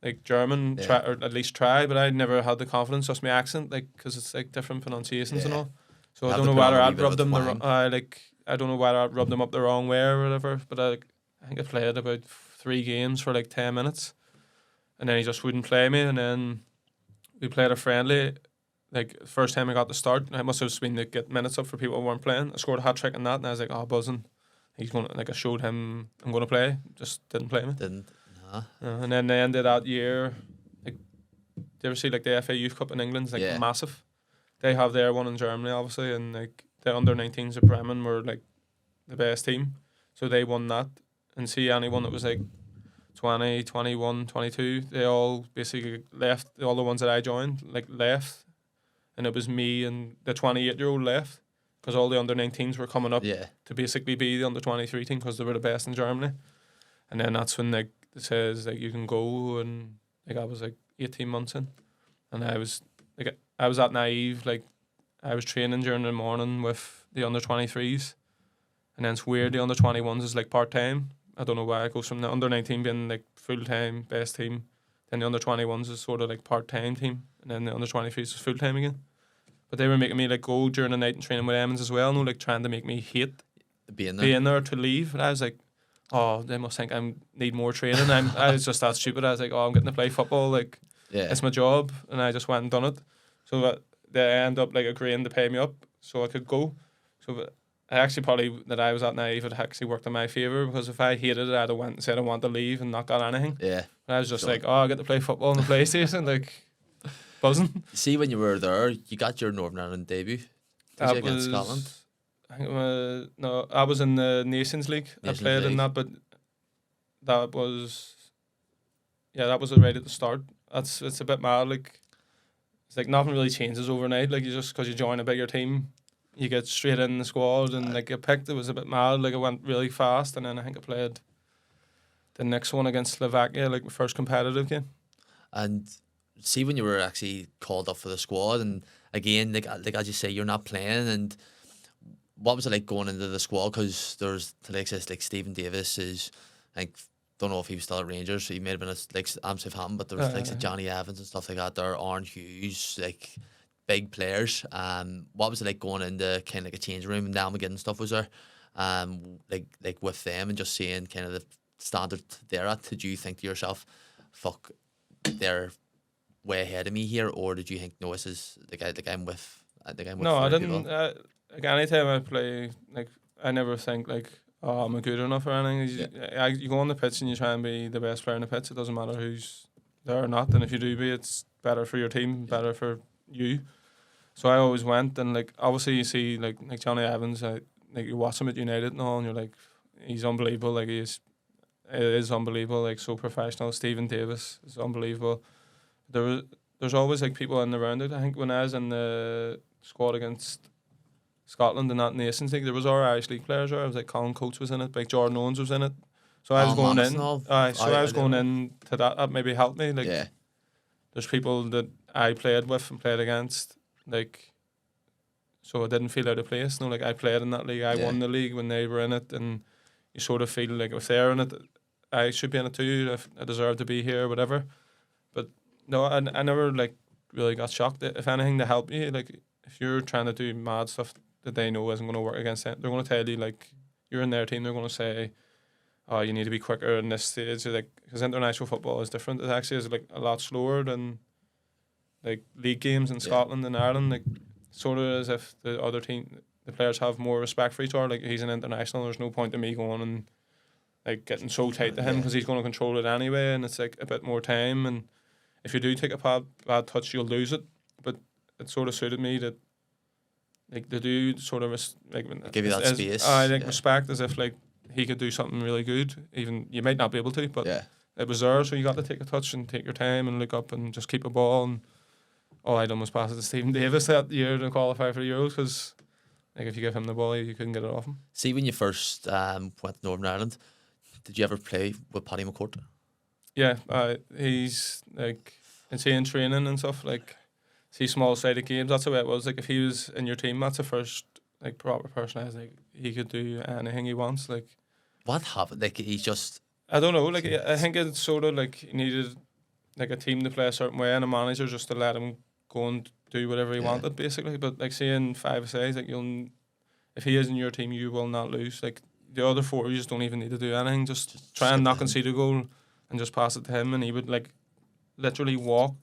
like German, try, or at least try. But I never had the confidence, just my accent, like because it's like different pronunciations and all. So I don't know whether I'd rub them I don't know whether I'd rub them up the wrong way or whatever. But I think I played about 3 games for like 10 minutes, and then he just wouldn't play me. And then we played a friendly. Like first time I got to start, I must have just been to get minutes up for people who weren't playing. I scored a hat trick in that, and I was like, buzzing. He's going to, like, I showed him I'm going to play, just didn't play me. Didn't. And then the end of that year, like, do you ever see like the FA Youth Cup in England? It's like massive. They have their one in Germany, obviously, and like the under-19s of Bremen were like the best team, so they won that. And see anyone that was like 20, 21, 22, they all basically left. All the ones that I joined like left, and it was me and the 28-year-old left, because all the under-19s were coming up to basically be the under-23 team because they were the best in Germany. And then that's when like it says like you can go, and like I was like 18 months in, and I was that naive. Like I was training during the morning with the under-23s, and then it's weird, the under-21s is like part-time. I don't know why it goes from the under-19 being like full-time best team, then the under-21s is sort of like part-time team, and then the under-23s is full-time again. But they were making me like go during the night and training with Emmons as well, no, like trying to make me hate being there to leave. And I was like, they must think I need more training. I was just that stupid. I was like, I'm getting to play football, like it's my job, and I just went and done it. So that they end up like agreeing to pay me up so I could go. So I actually probably that I was that naive, it actually worked in my favour, because if I hated it, I'd have went and said I want to leave and not got anything. Yeah. And I was just like, I get to play football on the PlayStation, like buzzing. See, when you were there, you got your Northern Ireland debut. Did you against Scotland? I think no, I was in the Nations League. I played in that, but that was right at the start. It's a bit mad. Like it's like nothing really changes overnight. Like you just because you join a bigger team, you get straight in the squad and like get picked. It was a bit mad. Like it went really fast, and then I think I played the next one against Slovakia, like my first competitive game. And see, when you were actually called up for the squad, and again, like as you say, you're not playing, and what was it like going into the squad? Because there's like Stephen Davis is, I don't know if he was still at Rangers, so he may have been like Southampton, but there was like Johnny Evans and stuff like that there, Aaron Hughes, like big players. What was it like going into kind of like a changing room and down again and stuff? Was there like with them and just seeing kind of the standard they're at? Did you think to yourself, fuck, they're way ahead of me here, or did you think, no, this is I'm with No, I three didn't. people? Like anytime I play, like I never think like, oh, I'm good enough or anything. You go on the pitch and you try and be the best player in the pitch. It doesn't matter who's there or not. And if you do be, it's better for your team, better for you. So I always went, and like obviously you see like Johnny Evans, like you watch him at United and all, and you're like, he's unbelievable. Like it is unbelievable. Like so professional. Stephen Davis is unbelievable. There's always like people in around it. I think when I was in the squad against Scotland in that Nations League, there was our Irish League players there. I was like Colin Coates was in it, like Jordan Owens was in it. So I was going in. I was going in to that. That maybe helped me. Like there's people that I played with and played against, like, so I didn't feel out of place. No, like I played in that league. I won the league when they were in it, and you sort of feel like if they're in it, I should be in it too. If I deserve to be here, whatever. But no, I never like really got shocked. If anything, to help you, like if you're trying to do mad stuff that they know isn't going to work against them, they're going to tell you, like, you're in their team, they're going to say, oh, you need to be quicker in this stage. Like, because international football is different. It actually is like a lot slower than like league games in Scotland and Ireland. Like, sort of as if the other team, the players have more respect for each other. Like, he's an international, there's no point in me going and like getting so tight to him because he's going to control it anyway, and it's like a bit more time. And if you do take a bad touch, you'll lose it. But it sort of suited me that, like, they do sort of give you that space. Respect, as if like he could do something really good. Even you might not be able to, but it was there, so you got to take a touch and take your time and look up and just keep a ball. And all I'd done was pass it to Stephen Davis that year to qualify for the Euros, because like if you give him the ball, you couldn't get it off him. See, when you first went to Northern Ireland, did you ever play with Paddy McCourt? Yeah, he's like insane training and stuff. Like, see small-sided games. That's the way it was. Like, if he was in your team, that's the first like proper person I was like, he could do anything he wants. Like, what happened? Like, he's just, I don't know. Like, I think it's sort of like he needed like a team to play a certain way and a manager just to let him go and do whatever he wanted, basically. But like, seeing five-a-sides, like if he is in your team, you will not lose. Like, the other four, you just don't even need to do anything. Just try and knock and see the goal and just pass it to him, and he would like literally walk.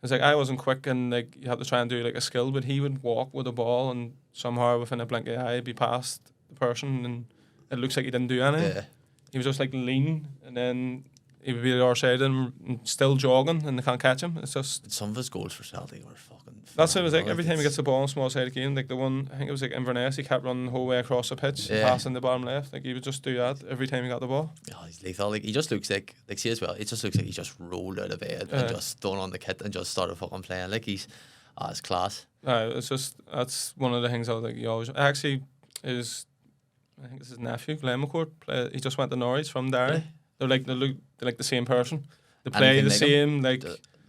It's like I wasn't quick, and like you had to try and do like a skill, but he would walk with a ball and somehow within a blink of an eye be past the person, and it looks like he didn't do anything. He was just like lean, and then he would be at our side and still jogging, and they can't catch him. It's just some of his goals for Celtic were fucking. That's what it was like. Every time he gets the ball in small sided game, like the one, I think it was like Inverness, he kept running the whole way across the pitch, passing the bottom left. Like, he would just do that every time he got the ball. Yeah, he's lethal. Like, he just looks like see as well. It just looks like he just rolled out of bed and just thrown on the kit and just started fucking playing. Like, it's class. It's just, that's one of the things I was like, you always. Actually, I think it's his nephew, Liam McCourt. He just went to Norwich from Derry. Really? They're like the same person. They play the same, like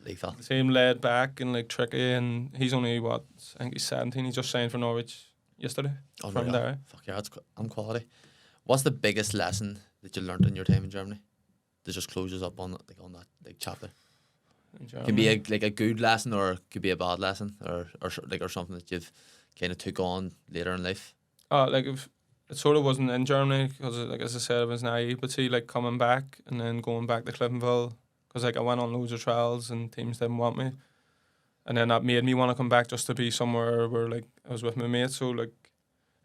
lethal. The same laid back and like tricky, and he's only I think he's 17. He just signed for Norwich yesterday from Derry. Fuck yeah, that's quality. What's the biggest lesson that you learned in your time in Germany that just closes up on that like chapter? It can be a good lesson, or it could be a bad lesson, or something that you've kind of took on later in life. Like, if it sort of wasn't in Germany, because like as I said, I was naive. But see, like coming back and then going back to Cliftonville, because like I went on loads of trials and teams didn't want me, and then that made me want to come back just to be somewhere where like I was with my mates. So like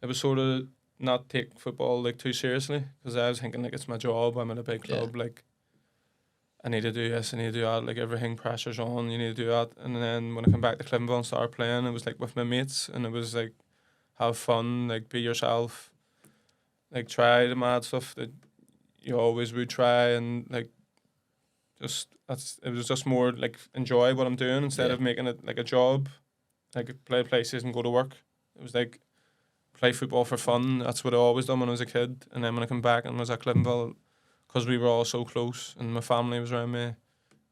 it was sort of not take football like too seriously, because I was thinking like it's my job. I'm in a big club. Like, I need to do this, I need to do that. Like, everything pressure's on. You need to do that. And then when I come back to Cliftonville and started playing, it was like with my mates, and it was like have fun, like be yourself, like try the mad stuff that you always would try, and like it was just more like enjoy what I'm doing instead of making it like a job, like play places and go to work. It was like play football for fun. That's what I always done when I was a kid. And then when I come back and was at Cliftonville, because we were all so close and my family was around me,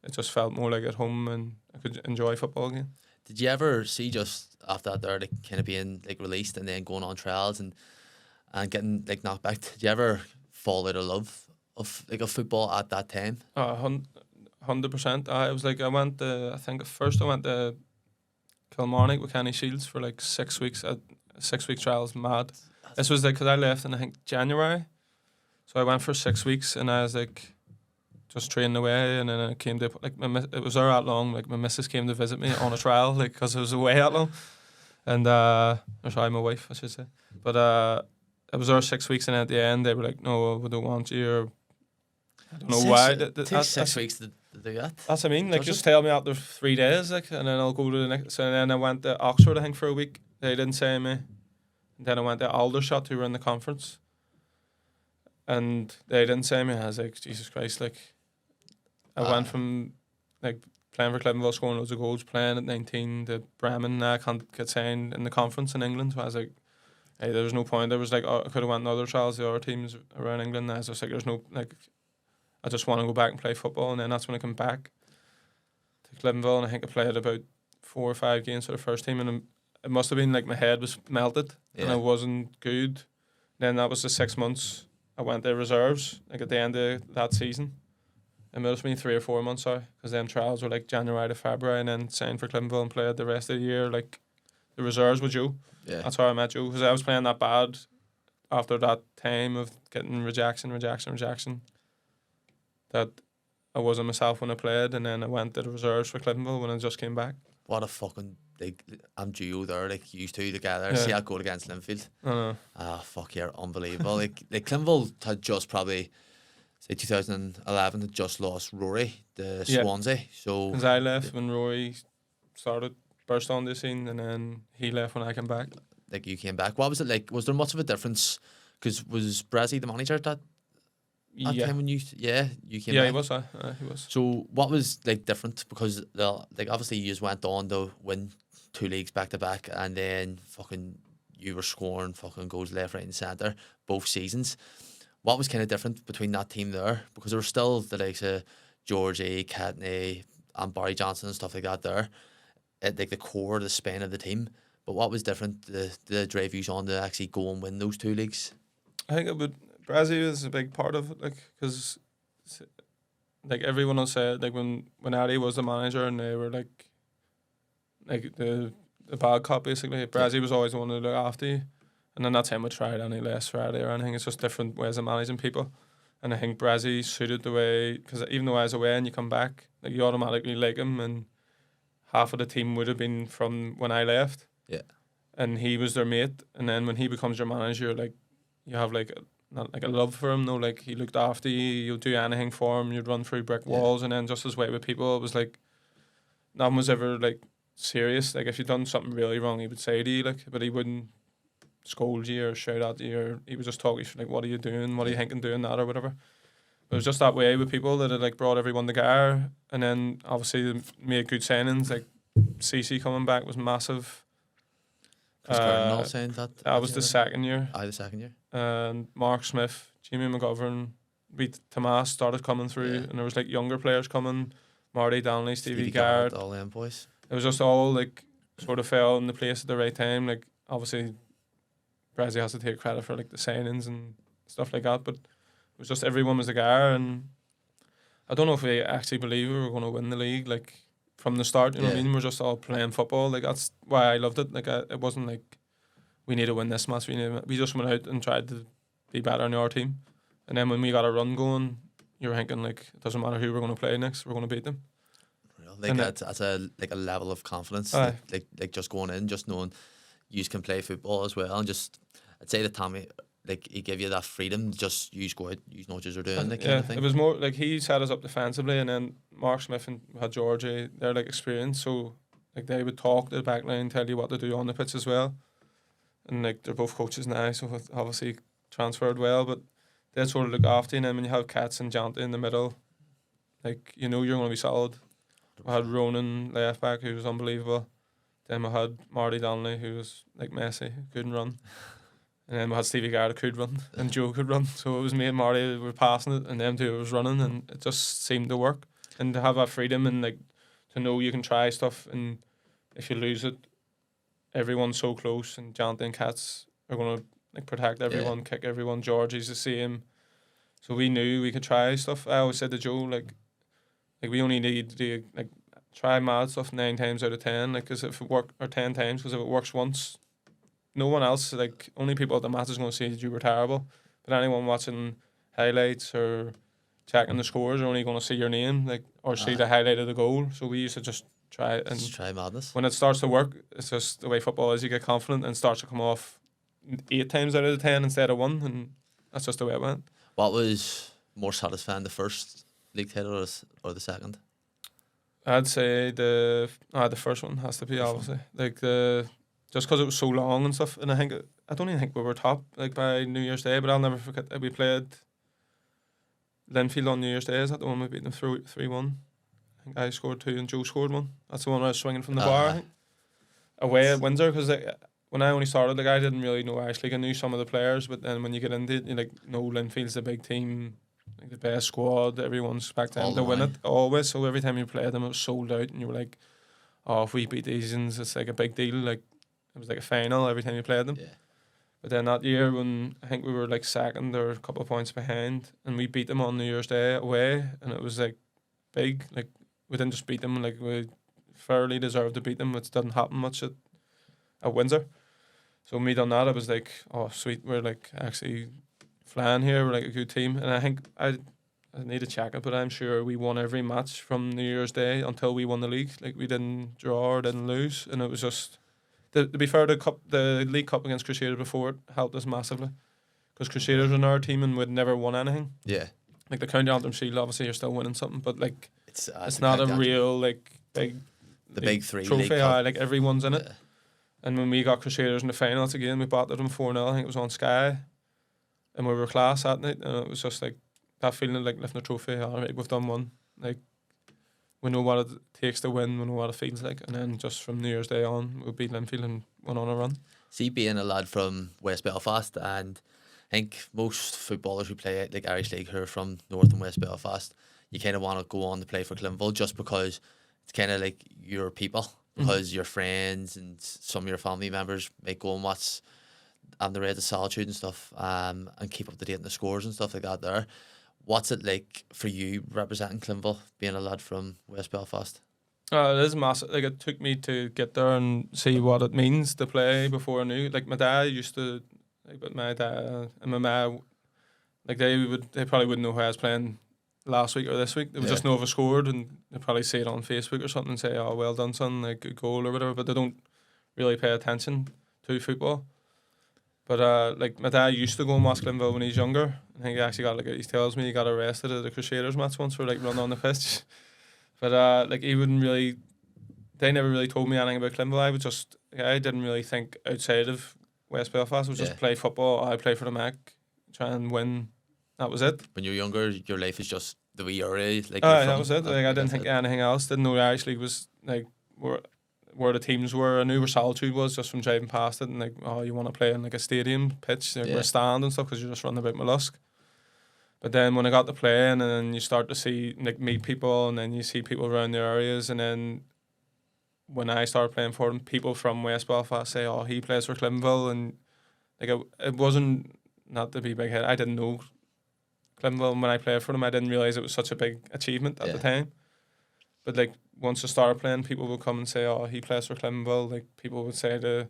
it just felt more like at home and I could enjoy football again. Did you ever see just after that there, like kind of being like released and then going on trials and getting like knocked back? Did you ever fall out of love of football at that time? 100%. I was like, I think at first I went to Kilmarnock with Kenny Shields for like 6 weeks. 6 week trials, mad. This was like because I left in I think January, so I went for 6 weeks and I was like just training away, and then I came to like it was there that long. Like my missus came to visit me on a trial, like because I was away that long, and or sorry, my wife I should say. But I was there 6 weeks, and at the end they were like, "No, we don't want you." Or, I don't know why. It takes 6 weeks to do that. That's what I mean. Like, Does just it? tell me after 3 days, like, and then I'll go to the next. So then I went to Oxford, I think, for a week. They didn't say me. And then I went to Aldershot, who were in the conference, and they didn't say me. I was like, Jesus Christ, like, I went from like playing for Cliftonville, scoring loads of goals, playing at 19 to Bremen. Now I can't get signed in the conference in England. So I was like, hey, there was no point. There was like, I could have went to other trials, the other teams around England. And I was just like, there's no like. I just want to go back and play football, and then that's when I come back to Cliftonville, and I think I played about 4 or 5 games for the first team, and it must have been like my head was melted, and I wasn't good. Then that was the 6 months I went to reserves, like at the end of that season. It must have been 3 or 4 months, sorry, because them trials were like January to February, and then signed for Cliftonville and played the rest of the year, like the reserves with Joe. Yeah. That's how I met Joe, because I was playing that bad after that time of getting rejection, that I wasn't myself when I played, and then I went to the reserves for Cliftonville when I just came back. What a fucking like I'm duo there, like used two together. Yeah. See that goal against Linfield. I know. Fuck yeah, unbelievable. like Cliftonville had just probably say 2011 had just lost Rory, the Swansea. So Because I left when Rory burst on the scene, and then he left when I came back. like you came back. What was it like? Was there much of a difference? Because was Brazzy the manager at that time when you came back? He was. He was. So what was like different? Because like obviously you just went on to win 2 leagues back to back, and then fucking you were scoring fucking goals left, right, and centre both seasons. What was kind of different between that team there? Because there were still the likes of Georgie, Caine, and Barry Johnson and stuff like that there, at like the core, the spine of the team. But what was different? The drive you on to actually go and win those 2 leagues. I think Brazil is a big part of it, like, because like everyone will say, like when Addy was the manager and they were like the bad cop basically. Brazil was always the one to look after you, and then that's him would try any less for Addy or anything. It's just different ways of managing people, and I think Brazil suited the way, because even though I was away and you come back, like you automatically like him, and half of the team would have been from when I left. Yeah, and he was their mate, and then when he becomes your manager, like you have like not like a love for him, no, like he looked after you, you'll do anything for him, you'd run through brick walls, and then just his way with people, it was like nothing was ever like serious. Like if you'd done something really wrong, he would say to you, like, but he wouldn't scold you or shout at you, or he would just talk to you like, what are you doing, what are you thinking doing that or whatever. It was just that way with people that it like brought everyone together, and then obviously they made good signings, like CC coming back was massive. Chris Curtin saying that. That was the second year. The second year. And Mark Smith, Jimmy McGovern, Tomas started coming through, and there was like younger players coming, Marty Donnelly, Stevie Garrett, all them boys. It was just all like sort of fell in the place at the right time. Like obviously, Brazil has to take credit for like the signings and stuff like that, but it was just everyone was there, and I don't know if we actually believe we were going to win the league. Like from the start, you know what I mean? We're just all playing football. Like that's why I loved it. Like it wasn't like we need to win this match. We just went out and tried to be better in our team. And then when we got a run going, you're thinking like it doesn't matter who we're going to play next. We're going to beat them. Like that's a level of confidence. Like just going in, just knowing you can play football as well, and just I'd say that Tommy, like he gave you that freedom. Just you go out, you know what you're doing. That kind of thing. It was more like he set us up defensively, and then Mark Smith and had Georgie. They're like experienced, so like they would talk to the back line, tell you what to do on the pitch as well. And like they're both coaches now, so it obviously transferred well. But they sort of look after you, and then when you have Katz and Jante in the middle, like you know you're going to be solid. We had Ronan left back, who was unbelievable. Then we had Marty Donnelly, who was like Messi, who couldn't run. And then we had Stevie Garrett, who could run, and Joe could run. So it was me and Marty who were passing it, and them two was running, and it just seemed to work. And to have that freedom and like to know you can try stuff, and if you lose it, everyone's so close, and Jante and Katz are gonna like protect everyone, kick everyone. Georgie's the same. So we knew we could try stuff. I always said to Joe, like we only need to do like try mad stuff 9 times out of 10. Like, because if it work or 10 times, because if it works once, no one else, like only people at the match is going to say that you were terrible. But anyone watching highlights or checking the scores are only going to see your name, like, or see the highlight of the goal. So we used to just try it, and Just try madness. when it starts to work, it's just the way football is. You get confident and it starts to come off 8 times out of 10 instead of 1, and that's just the way it went. What was more satisfying, the first league title or the second? I'd say the first one has to be, obviously, like just because it was so long and stuff. And I don't even think we were top like by New Year's Day, but I'll never forget that we played Linfield on New Year's Day. Is that the one we beat them 3-1? I think I scored 2 and Joe scored 1. That's the one I was swinging from the bar. I think. Away at Windsor, because when I only started, like, I didn't really know Irish League. I knew some of the players, but then when you get into it, you like know Linfield's a big team, like the best squad. Everyone's expecting them to win it always. So every time you played them, it was sold out, and you were like, "Oh, if we beat these, it's like a big deal." Like it was like a final every time you played them. Yeah. But then that year, when I think we were like second or a couple of points behind, and we beat them on New Year's Day away, and it was like big. Like we didn't just beat them; like we fairly deserved to beat them, which doesn't happen much at Windsor. So when we done that, I was like, "Oh, sweet, we're like actually flying here. We're like a good team." And I think I need to check it, but I'm sure we won every match from New Year's Day until we won the league. Like we didn't draw or didn't lose, and it was just. To be fair, the League Cup against Crusaders before it helped us massively, because Crusaders were in our team and we'd never won anything. Yeah. Like the County Antrim Shield, obviously you're still winning something, but like It's not a real like big the big three trophy. League Cup. Like everyone's in it. Yeah. And when we got Crusaders in the finals again, we battered them 4-0. I think it was on Sky, and we were class that night. And it was just like that feeling of like lifting a trophy. All right, we've done one. Like we know what it takes to win. We know what it feels like. And then just from New Year's Day on, we beat Linfield and went on a run. See, being a lad from West Belfast, and I think most footballers who play like Irish League who are from North and West Belfast, you kind of want to go on to play for Clinville just because it's kind of like your people, because your friends and some of your family members might go and watch the Raids of Solitude and stuff, and keep up to date on the scores and stuff like that there. What's it like for you representing Clinville, being a lad from West Belfast? It is massive. Like it took me to get there and see what it means to play before I knew. Like my dad used to, like, but my dad and my mum, like they probably wouldn't know who I was playing last week or this week. They would just know if I scored, and they'd probably see it on Facebook or something and say, "Oh, well done, son, like good goal" or whatever. But they don't really pay attention to football. But like my dad used to go and watch Glenville when he was younger. I think he actually got he tells me he got arrested at the Crusaders match once for like running on the pitch. But like he wouldn't really. They never really told me anything about Glenville. I didn't really think outside of West Belfast. It was just play football. I play for the Mac, try and win. That was it. When you're younger, your life is just the way you're like. That was it. Like I didn't think anything else. Didn't know the Irish League was like where the teams were. I knew where Solitude was just from driving past it, and like, oh, you want to play in like a stadium pitch, like a stand and stuff, because you're just running about mollusk. But then when I got to playing, and then you start to see like meet people, and then you see people around the areas, and then when I started playing for them, people from West Belfast say, "Oh, he plays for Clinville," and like it wasn't, not to be big head. I didn't know Clinville when I played for them. I didn't realize it was such a big achievement at the time. But like once I started playing, people would come and say, "Oh, he plays for Clinville." Like people would say to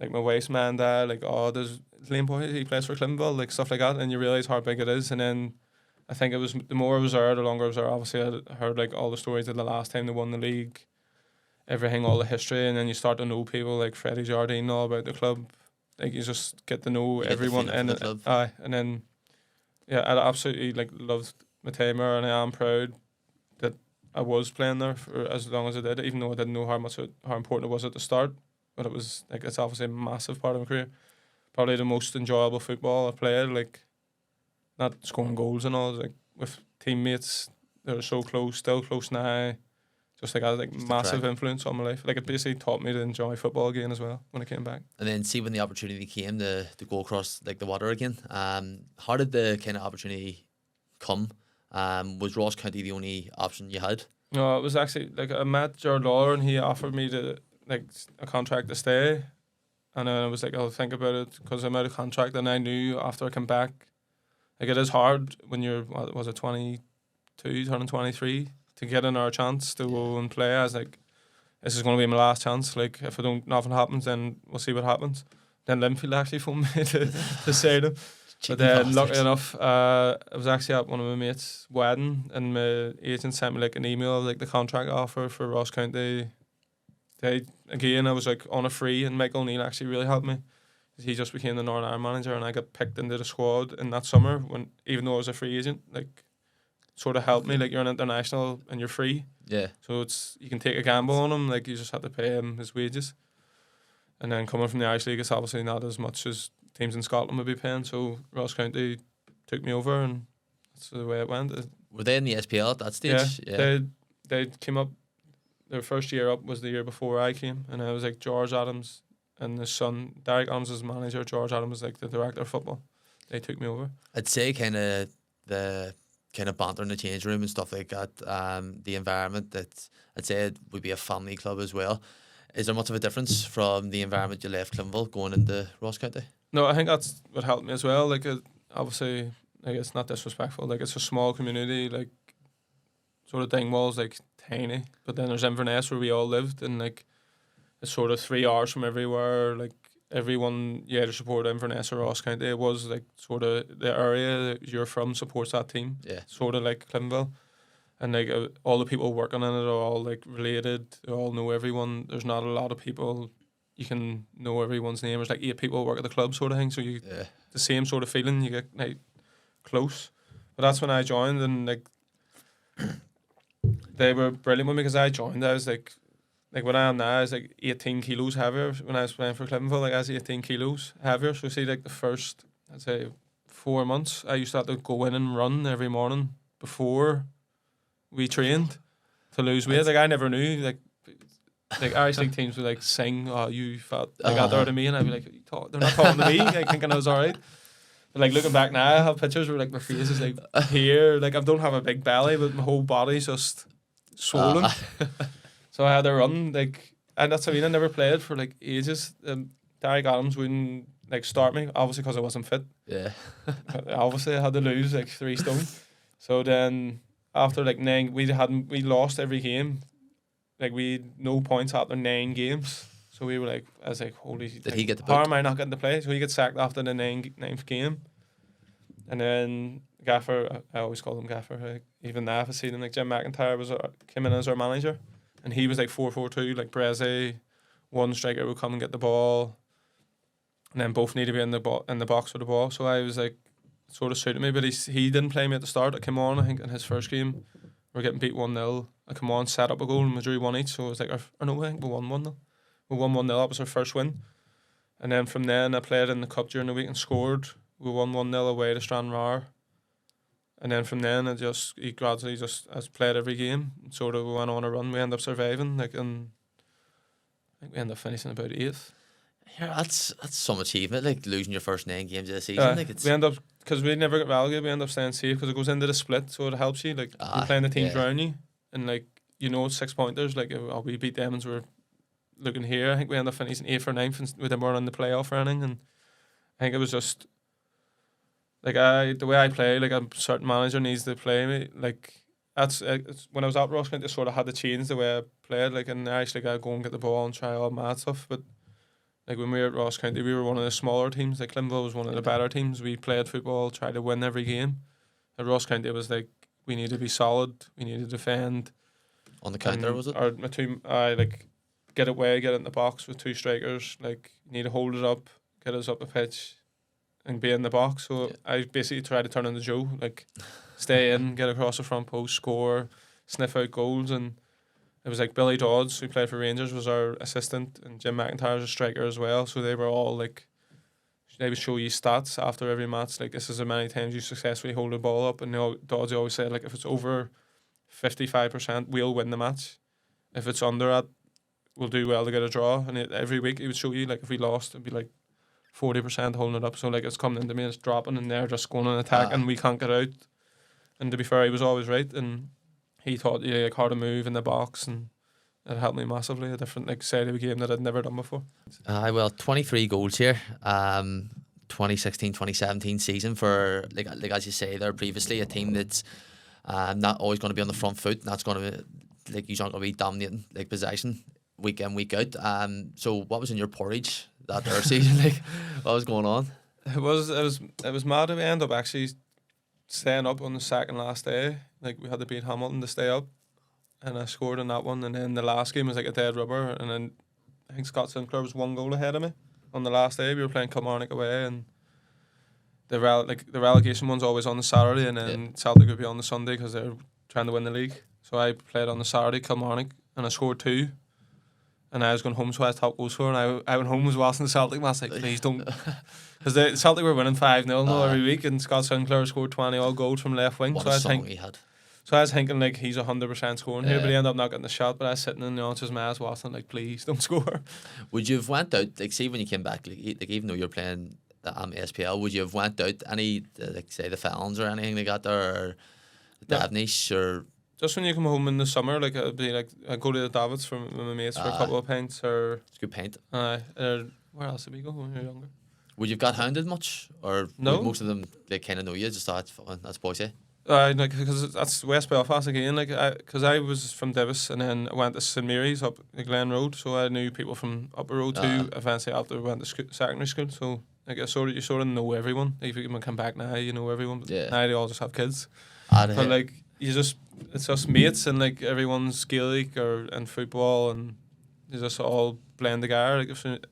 like my wife's man, dad, like, "Oh, there's Liam Boyce, he plays for Clinville," like stuff like that, and you realize how big it is. And then I think it was the more I was there, the longer I was there. Obviously, I heard like all the stories of the last time they won the league, everything, all the history, and then you start to know people like Freddie Jardine, all about the club. Like you just get to know everyone, and and then I absolutely like loved my time there, and I am proud that I was playing there for as long as I did, even though I didn't know how important it was at the start. But it was like it's obviously a massive part of my career. Probably the most enjoyable football I played. Like not scoring goals and all, like with teammates. They're so close, still close now. Just like I had like massive influence on my life. Like it basically taught me to enjoy football again as well when I came back. And then see when the opportunity came to go across like the water again. How did the kind of opportunity come? Was Ross County the only option you had? No, it was actually like I met Jared Lawler and he offered me like a contract to stay, and then I was like, I'll think about it because I'm out of contract. And I knew after I came back, like it is hard when you're 22 turning 23 to get another chance to go and play. I was like, this is going to be my last chance. Like, if nothing happens, then we'll see what happens. Then Linfield actually phoned me to say them. But then, luckily enough, I was actually at one of my mates' wedding, and my agent sent me like an email of like the contract offer for Ross County. Again, I was like on a free, and Michael O'Neill actually really helped me. He just became the Northern Ireland manager, and I got picked into the squad in that summer. When even though I was a free agent, like, sort of helped me. Like, you're an international and you're free. Yeah. So you can take a gamble on him. Like, you just have to pay him his wages. And then coming from the Irish League, it's obviously not as much as teams in Scotland would be paying. So Ross County took me over, and that's the way it went. Were they in the SPL at that stage? Yeah. They came up. Their first year up was the year before I came, and I was like George Adams and his son Derek Adams was manager. George Adams was like the director of football. They took me over. I'd say kind of the banter in the change room and stuff like that. The environment, that I'd say it would be a family club as well. Is there much of a difference from the environment you left Clinville going into Ross County? No, I think that's what helped me as well. Like, obviously, like, it's not disrespectful. Like, it's a small community. Like, sort of Dingwall's like tiny, but then there's Inverness where we all lived, and like it's sort of 3 hours from everywhere. Like, everyone you either support Inverness or Ross County. It was like sort of the area that you're from supports that team. Yeah. Sort of like Clinville. And like all the people working in it are all like related. They all know everyone. There's not a lot of people you can know everyone's name. There's like 8 people work at the club, sort of thing. So you the same sort of feeling. You get like close. But that's when I joined, and like they were brilliant with me because I joined. I was like what I am now is like 18 kilos heavier. When I was playing for Clinville, like I was 18 kilos heavier. So see, like the first, I'd say 4 months, I used to have to go in and run every morning before we trained to lose weight. Like, I never knew, like Irish League teams would like sing, "Oh, you fat," like out there to me, and I'd be like, they're not talking to me, like thinking I was alright. But like looking back now, I have pictures where like my face is like here, like I don't have a big belly, but my whole body's just swollen. So I had to run, like, and that's what I mean. I never played for like ages. Derek Adams wouldn't like start me, obviously because I wasn't fit. Yeah. Obviously I had to lose like 3 stone. So then after like 9, we lost every game. Like, we had no points after 9 games. So we were like, I was like, holy, Did he get the how boot? am I not getting to play? So he gets sacked after the 9th game. And then Gaffer, I always call him Gaffer, like, even now if I see him, like Jim McIntyre came in as our manager, and he was like 4-4-2, like Breze, one striker would come and get the ball, and then both need to be in the box with the ball. So I was like, sort of suited me, but he didn't play me at the start. I came on, I think, in his first game. We're getting beat 1-0. I come on, set up a goal, and we drew 1 each. So it was like, I think we won 1-0. We won 1-0. That was our first win. And then from then, I played in the cup during the week and scored. We won 1-0 away to Stranraer. And then from then, he gradually just has played every game. Sort of went on a run. We ended up surviving. Like, and I think we ended up finishing about 8th. Yeah, that's some achievement. Like, losing your first 9 games of the season. Like, it's we end up, because we never get relegated, we end up staying safe because it goes into the split, so it helps you. Like, you're playing the teams around you, and like, you know, 6 pointers. Like, we beat them, and we're looking here. I think we end up finishing 8th or 9th, and we didn't in the playoff or anything. And I think it was just like the way I play. Like, a certain manager needs to play me. Like, that's when I was at Ross County, I sort of had to change the way I played. Like, in Irish League, I'd go and get the ball and try all mad stuff, but like, when we were at Ross County, we were one of the smaller teams. Like, Clinville was one of the better teams. We played football, tried to win every game. At Ross County, it was like, we need to be solid. We need to defend. On the counter, was it? Or my team, like, get away, get in the box with 2 strikers. Like, you need to hold it up, get us up the pitch, and be in the box. So I basically tried to turn into Joe. Like, stay in, get across the front post, score, sniff out goals, and it was like Billy Dodds, who played for Rangers, was our assistant, and Jim McIntyre's a striker as well. So they were all like, they would show you stats after every match. Like, this is how many times you successfully hold the ball up. And Dodds always said, like, if it's over 55%, we'll win the match. If it's under that, we'll do well to get a draw. And every week he would show you, like, if we lost, it'd be like 40% holding it up. So like, it's coming into me, it's dropping, and they're just going on attack, and we can't get out. And to be fair, he was always right, and he taught you like how to move in the box, and it helped me massively. A different like side of the game that I'd never done before. Well, 23 goals here. 2016-2017 season for like as you say there previously, a team that's not always going to be on the front foot. And that's going to be, like, you're not going to be dominating like possession week in, week out. So what was in your porridge that there season? Like, what was going on? It was mad. We ended up actually staying up on the second last day. Like, we had to beat Hamilton to stay up, and I scored in that one. And then the last game was like a dead rubber, and then I think Scott Sinclair was 1 goal ahead of me on the last day. We were playing Kilmarnock away, and the relegation one's always on the Saturday, and then Celtic would be on the Sunday because they're trying to win the league. So I played on the Saturday, Kilmarnock, and I scored 2. And I was going home, so I was top goal scorer. And I went home, was watching the Celtic match, like, please don't. Because the Celtic were winning 5-0 every week, and Scott Sinclair scored 20 odd goals from left wing. What So a I was song thinking, he had. so I was thinking, like, he's 100% scoring here, but he ended up not getting the shot. But I was sitting in the answers, my ass watching, like, please don't score. Would you have went out, like, see when you came back, like even though you're playing the SPL, would you have went out any, like, say, the Fallons or anything they got there, or the Davnish, or... Just when you come home in the summer, like, it'd be like, I'd go to the Davids with my mates for a couple of pints, or... It's good paint. Or where else did we go when we were younger? Would you have got hounded much? Or No. would most of them, they kind of know you, just thought, that's Boycey? Like, because that's West Belfast again. Like, because I was from Davis, and then I went to St Mary's up the Glen Road, so I knew people from up the road too. Eventually, after I went to secondary school, so like you sort of know everyone. If you can come back now, you know everyone. But now they all just have kids. But like, it's just mates, and like everyone's Gaelic or in football, and you just all blend together. Like,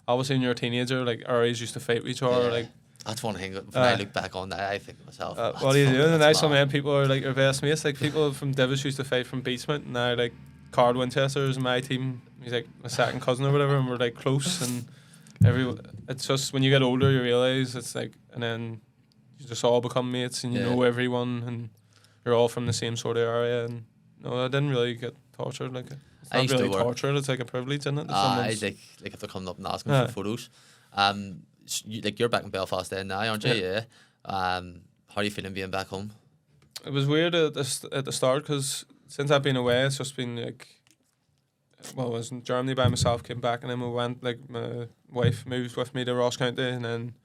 obviously, when you're a teenager, like our age used to fight with each other, like. That's one thing. When I look back on that, I think to myself, what are you doing? And now some of them people are like your best mates. Like, people from Davis used to fight from Beachmont, and now like Card Winchester is my team. He's like my second cousin or whatever, and we're like close. And it's just when you get older, you realise it's like, and then you just all become mates, and you know everyone, and you're all from the same sort of area. And no, I didn't really get tortured. Like, it's not really torture. It's like a privilege, isn't it? I think, like, if they're coming up and asking for photos. You're back in Belfast then now, aren't you? Yeah. How are you feeling being back home? It was weird at the start, because since I've been away, it's just been like, well, I was in Germany by myself, came back, and then we went, like, my wife moved with me to Ross County, and then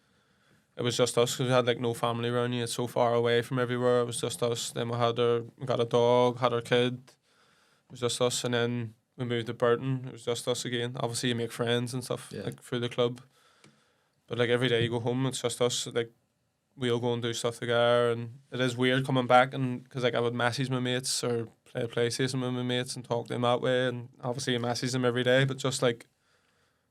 it was just us, because we had like no family around you. It's so far away from everywhere. It was just us. Then we got a dog, had our kid. It was just us, and then we moved to Burton. It was just us again. Obviously, you make friends and stuff like through the club. But like every day you go home, it's just us. Like, we'll go and do stuff together, and it is weird coming back, and because like I would message my mates or play PlayStation with my mates and talk to them that way, and obviously you message them every day. But just like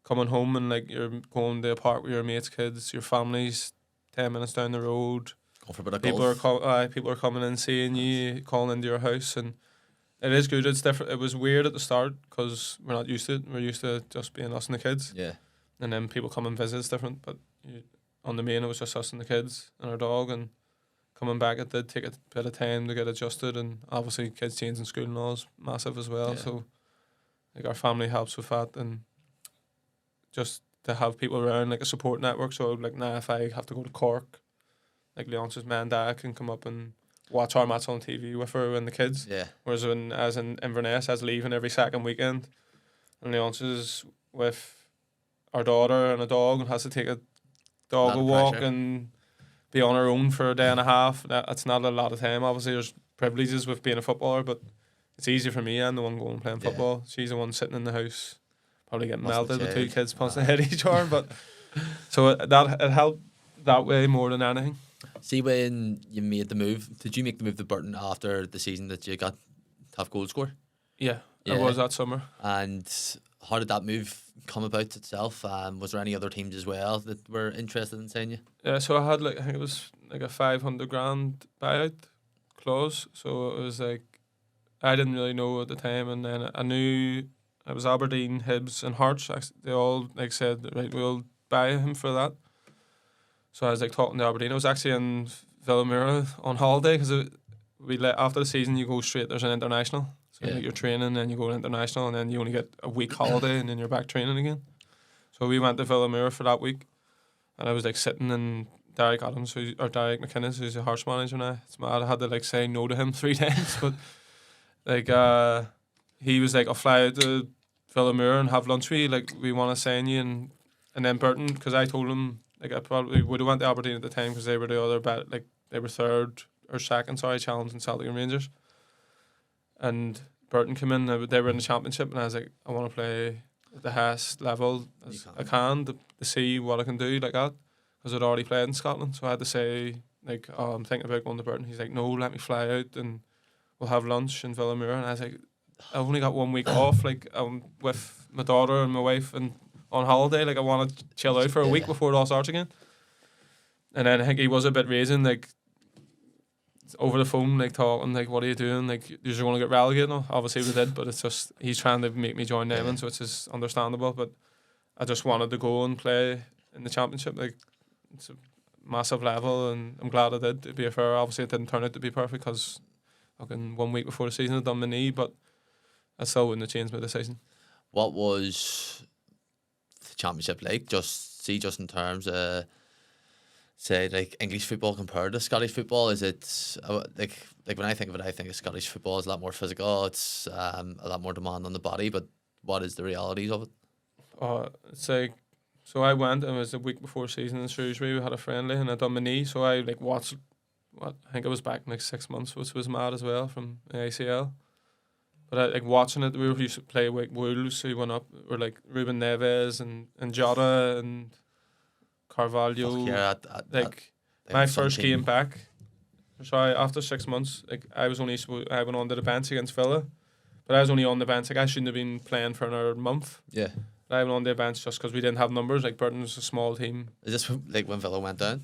coming home and like you're going to a park with your mates' kids, your family's 10 minutes down the road. Going for a bit of people golf. People are coming in, seeing you, calling into your house, and it is good. It's different. It was weird at the start because we're not used to it. We're used to just being us and the kids. Yeah. And then people come and visit, it's different. But on the main, it was just us and the kids and our dog. And coming back, it did take a bit of time to get adjusted. And obviously, kids changing school and all is massive as well. Yeah. So, like, our family helps with that. And just to have people around, like a support network. So, like, now if I have to go to Cork, like, Leonce's man and dad can come up and watch our match on TV with her and the kids. Yeah. Whereas as in Inverness, I was leaving every second weekend. And Leonce's with our daughter and a dog and has to take a dog a walk and be on her own for a day and a half. That's not a lot of time. Obviously, there's privileges with being a footballer, but it's easier for me. I'm the one going and playing football. She's the one sitting in the house, probably getting melted with two kids punching the head each other. But so it helped that way more than anything. See, when you made the move, did you make the move to Burton after the season that you got top goal score? Yeah, it was that summer. And how did that move come about itself? Was there any other teams as well that were interested in signing you? Yeah, so I had I think it was like a 500 grand buyout clause. So it was like, I didn't really know at the time, and then I knew it was Aberdeen, Hibs, and Hearts. They all like said, right, we'll buy him for that. So I was like talking to Aberdeen. I was actually in Villamura on holiday because after the season you go straight. There's an international. So you're training, and you go to international, and then you only get a week holiday, and then you're back training again. So we went to Villamura for that week, and I was like sitting in Derek McInnes, who's a Hearts manager now. It's mad. I had to like say no to him 3 times, but like he was like, I'll fly out to Villamura and have lunch with you. Like, we want to sign you, and then Burton, because I told him like I probably would have went to Aberdeen at the time because they were the other bet, like they were third second, challenging Celtic and Rangers. And Burton came in, they were in the championship, and I was like, I want to play at the highest level as I can to see what I can do like that, because I'd already played in Scotland. So I had to say, like, oh, I'm thinking about going to Burton. He's like, no, let me fly out and we'll have lunch in Villamure. And I was like, I've only got 1 week off, like, I'm with my daughter and my wife and on holiday, like, I want to chill out for a week before it all starts again. And then I think he was a bit raising, like, over the phone, like, talking, like, what are you doing? Like, you're going to get relegated? No, obviously we did, but it's just, he's trying to make me join them, so it's just understandable. But I just wanted to go and play in the championship. Like, it's a massive level, and I'm glad I did, to be fair. Obviously, it didn't turn out to be perfect, because 1 week before the season I'd done my knee, but I still wouldn't have changed my decision. What was the championship like? Just in terms of, say, like, English football compared to Scottish football. Is it like when I think of it, I think of Scottish football is a lot more physical. It's a lot more demand on the body. But what is the realities of it? It's like, so I went, and it was a week before season in Shrewsbury. We had a friendly, and I done my knee, so I like watched. I think I was back in like 6 months, which was mad as well from the ACL. But I like watching it. We used to play with Wolves, who went up. Were like Ruben Neves and Jota and Carvalho. My first game back. Sorry, after 6 months, like, I went on to the bench against Villa, but I was only on the bench. Like, I shouldn't have been playing for another month. Yeah. But I went on the bench just because we didn't have numbers. Like, Burton was a small team. Is this like when Villa went down?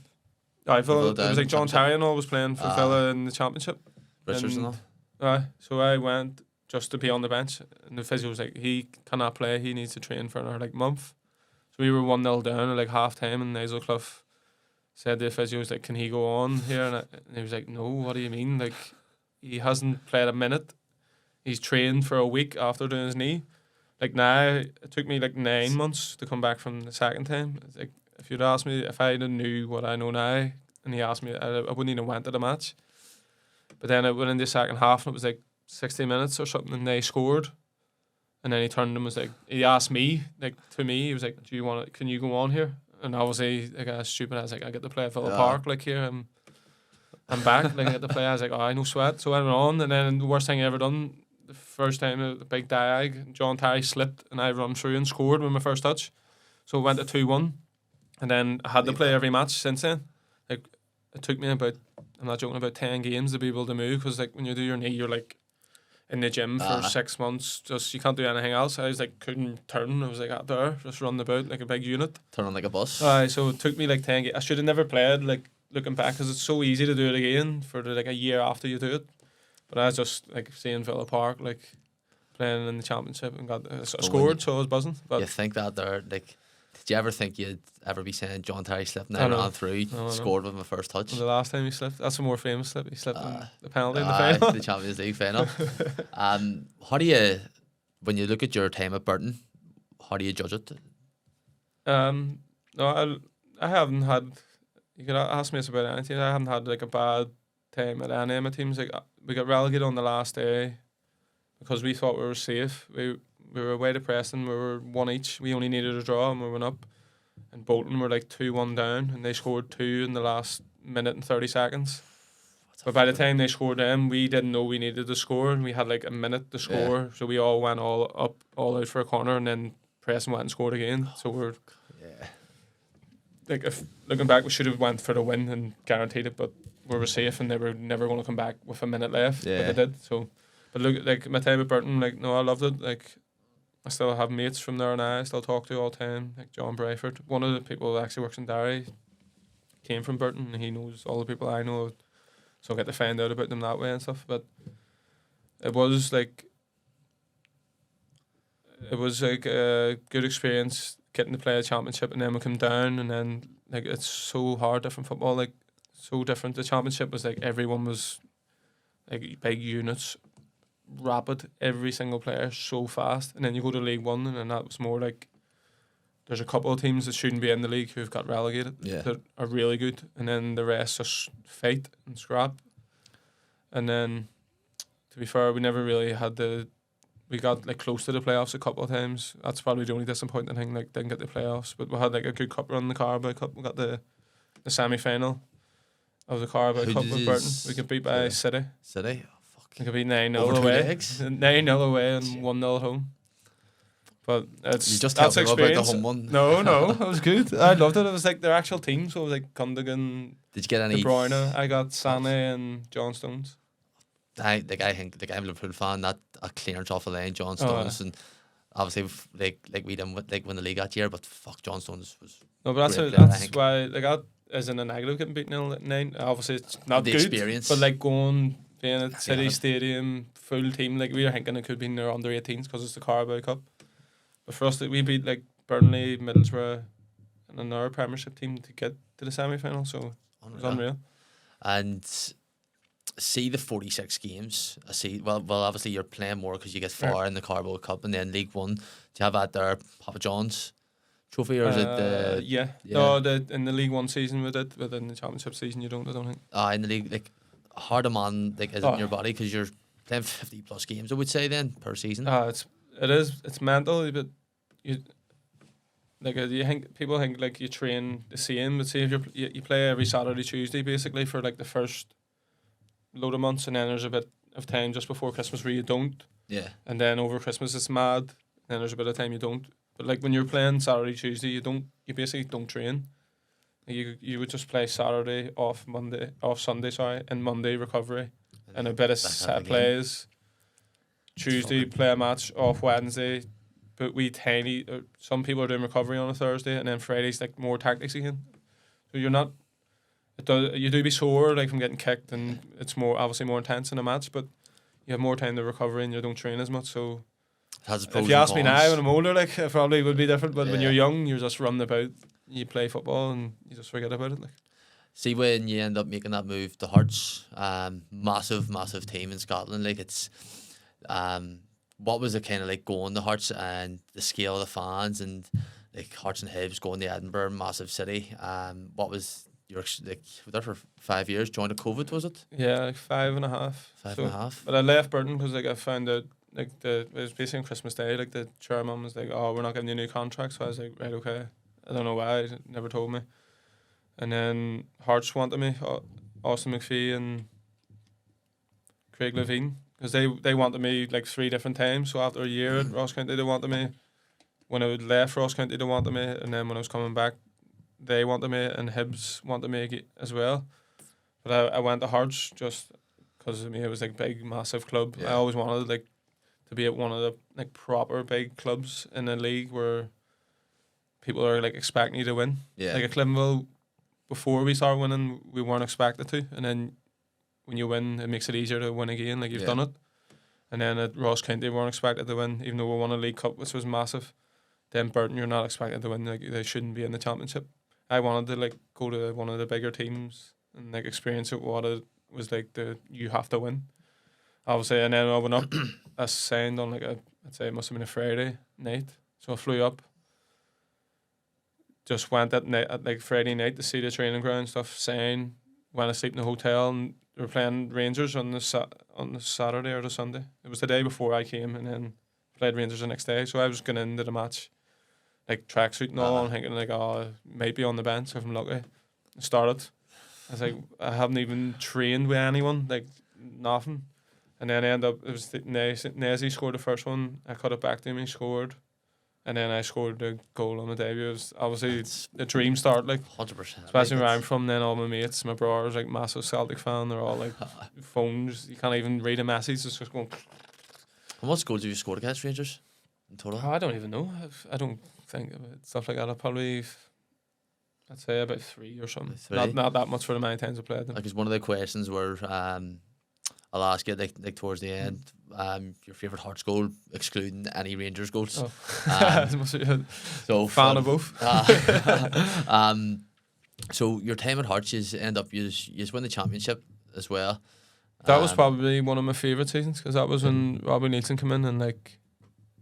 Villa, it was like John Terry and all was playing for Villa in the championship. Richards and all. So I went just to be on the bench, and the physio was like, he cannot play. He needs to train for another like month. So we were 1-0 down at like half time, and Naselcliff said to the physio, was like, can he go on here? And he was like, no, what do you mean? Like, he hasn't played a minute. He's trained for a week after doing his knee. Like, now, it took me like 9 months to come back from the second time. It's like, if you'd asked me, if I knew what I know now, and he asked me, I wouldn't even went to the match. But then I went in the second half, and it was like 60 minutes or something, and they scored. And then he turned and was like, he asked me, like, to me, he was like, can you go on here? And obviously, like, I was stupid. I was like, I get to play at Villa Park, like, here. I'm back. Like, I get to play. I was like, I no sweat. So I went on, and then the worst thing I ever done, the first time, the big diag, John Terry slipped, and I run through and scored with my first touch. So it went to 2-1. And then I had to play every match since then. Like, it took me about, I'm not joking, about 10 games to be able to move, because, like, when you do your knee, you're, like, in the gym for 6 months, just you can't do anything else. I was like, couldn't turn. I was like, out there, just run about like a big unit. Turn on like a bus. So it took me like 10 games. I should have never played, like, looking back, because it's so easy to do it again for like a year after you do it. But I was just like seeing Villa Park, like, playing in the championship, and got scored, so I was buzzing. But you think that there, like, did you ever think you'd ever be saying John Terry slipped and I ran through, scored with my first touch? And the last time he slipped, that's a more famous slip. He slipped in the penalty in the final. The Champions League final. How do you, when you look at your time at Burton, how do you judge it? No, I haven't had. You could ask me this about anything. I haven't had like a bad time at any of my teams. Like, we got relegated on the last day because we thought we were safe. We were away to Preston. We were 1 each. We only needed a draw, and we went up. And Bolton were like 2-1 down, and they scored 2 in the last minute and 30 seconds. But by the time they scored them, we didn't know we needed to score, and we had like a minute to score. So we all went all out for a corner, and then Preston went and scored again. So we're like, if looking back, we should have went for the win and guaranteed it, but we were safe, and they were never going to come back with a minute left. But they did. So, but look, like, my time at Burton, like, no, I loved it. Like, I still have mates from there, and I still talk to all the time, like John Brayford. One of the people that actually works in Derry came from Burton, and he knows all the people I know, so I get to find out about them that way and stuff. But it was like a good experience getting to play a championship, and then we come down, and then, like, it's so hard, different football, like, so different. The championship was like, everyone was like big units, rapid, every single player so fast. And then you go to League One, and then that was more like, there's a couple of teams that shouldn't be in the league who've got relegated that are really good, and then the rest just fight and scrap. And then, to be fair, we never really had we got like close to the playoffs a couple of times. That's probably the only disappointing thing, like, didn't get the playoffs. But we had like a good cup run, the Carabao Cup. We got the semi-final, of the Carabao Who Cup did with yous- Burton. We got beat by yeah. City. City. Oh, fuck. We got beat 9-0 Over 2 away. legs? 9-0 away and 1-0 at home. But it's You just tell that's people about the experience. home one. No, it was good. I loved it. It was like their actual team. So it was like Gundogan, Did you get any? De Bruyne. I got Sané and John Stones. I think I'm a Liverpool fan. That a clearance off the lane, John Stones, and obviously like we didn't win the league that year, but fuck, John Stones was. No, but Great player, I that's think. why like that isn't a negative getting beaten 9. Obviously it's not The good, experience. but like going being at City Yeah. Stadium, full team, like we were thinking it could be near under 18s because it's the Carabao Cup. But for us, we beat like Burnley, Middlesbrough, and another Premiership team to get to the semi-final. So it was unreal. And see the 46 games. I see. Well, obviously you're playing more because you get far in the Carabao Cup, and then League One. Do you have that there, Papa John's trophy, or is it the? Yeah. Yeah. No, in the League One season with it, but in the Championship season you don't. I don't think. In the league, like hard a man like is Oh. in your body because you're playing 50 plus games. I would say then per season. It's mental, but you like you think people think like you train the same, but see if you play every Saturday, Tuesday basically for like the first load of months, and then there's a bit of time just before Christmas where you don't, Yeah. and then over Christmas it's mad, and then there's a bit of time you don't. But like when you're playing Saturday, Tuesday, you basically don't train. You would just play Saturday off Sunday, and Monday recovery, and a bit of Back out set again. plays. Tuesday play a match, off Wednesday, but some people are doing recovery on a Thursday, and then Friday's like more tactics again. So you're not. You do be sore like from getting kicked, and it's obviously more intense in a match, but you have more time to recover and you don't train as much. So It has its pros if you and ask me now, cons. when I'm older, like it probably would be different. But when Yeah. you're young, you're just running about. You play football and you just forget about it. Like See when you end up making that move to Hearts, massive team in Scotland. Like it's, what was it kind of like going to Hearts and the scale of the fans and like Hearts and Hibs going to Edinburgh, massive city. What was your like? You were there for 5 years. Joined the COVID, was it? yeah, like 5.5. 5.5. But I left Burton because like I found out like it was basically on Christmas Day. Like the chairman was like, "Oh, we're not giving you a new contract." So I was like, "Right, okay." I don't know why. He never told me. And then Hearts wanted me, Austin McPhee and Craig Levine, because they wanted me like 3 different times. So after a year at Ross County, they wanted me. When I left Ross County, they wanted me, and then when I was coming back, they wanted me, and Hibs wanted me as well. But I went to Hearts just because of me. It was like big, massive club. I Yeah. always wanted like to be at one of the like proper big clubs in a league where people are like expecting you to win. Yeah. Like at Clintonville, before we start winning, we weren't expected to, and then when you win, it makes it easier to win again. Like you've Yeah. done it. And then at Ross County, we weren't expected to win, even though we won a League Cup, which was massive. Then Burton, you're not expected to win. Like they shouldn't be in the championship. I wanted to like go to one of the bigger teams and like experience it. What it was like. You have to win, obviously. And then I went up. I signed on like I'd say it must have been a Friday night. So I flew up. Just went at like Friday night to see the training ground and stuff. Signed. Went to sleep in the hotel, and we were playing Rangers on the Saturday or the Sunday. It was the day before I came, and then played Rangers the next day. So I was going into the match, like tracksuit and all, and thinking like, oh, might be on the bench if I'm lucky. I started. I was like, I haven't even trained with anyone, like nothing. And then I ended up, it was Nezzy scored the first one. I cut it back to him, he scored. And then I scored the goal on the debut. It was obviously the dream start, like. 100%. Especially where I'm from, then all my mates, my brother's like massive Celtic fan. They're all like phones. You can't even read a message. It's just going. And what goals have you scored against Rangers in total? Oh, I don't even know. I don't think about stuff like that. I'd say about 3 or something. 3? Not that much for the many times I played them. Like, it's one of the questions where I'll ask you like towards the end, your favourite Hearts goal, excluding any Rangers goals. Oh. So Fan of both. So your time at Hearts, you end up you win the championship as well. That was probably one of my favourite seasons because that was when Robbie Nielsen came in, and like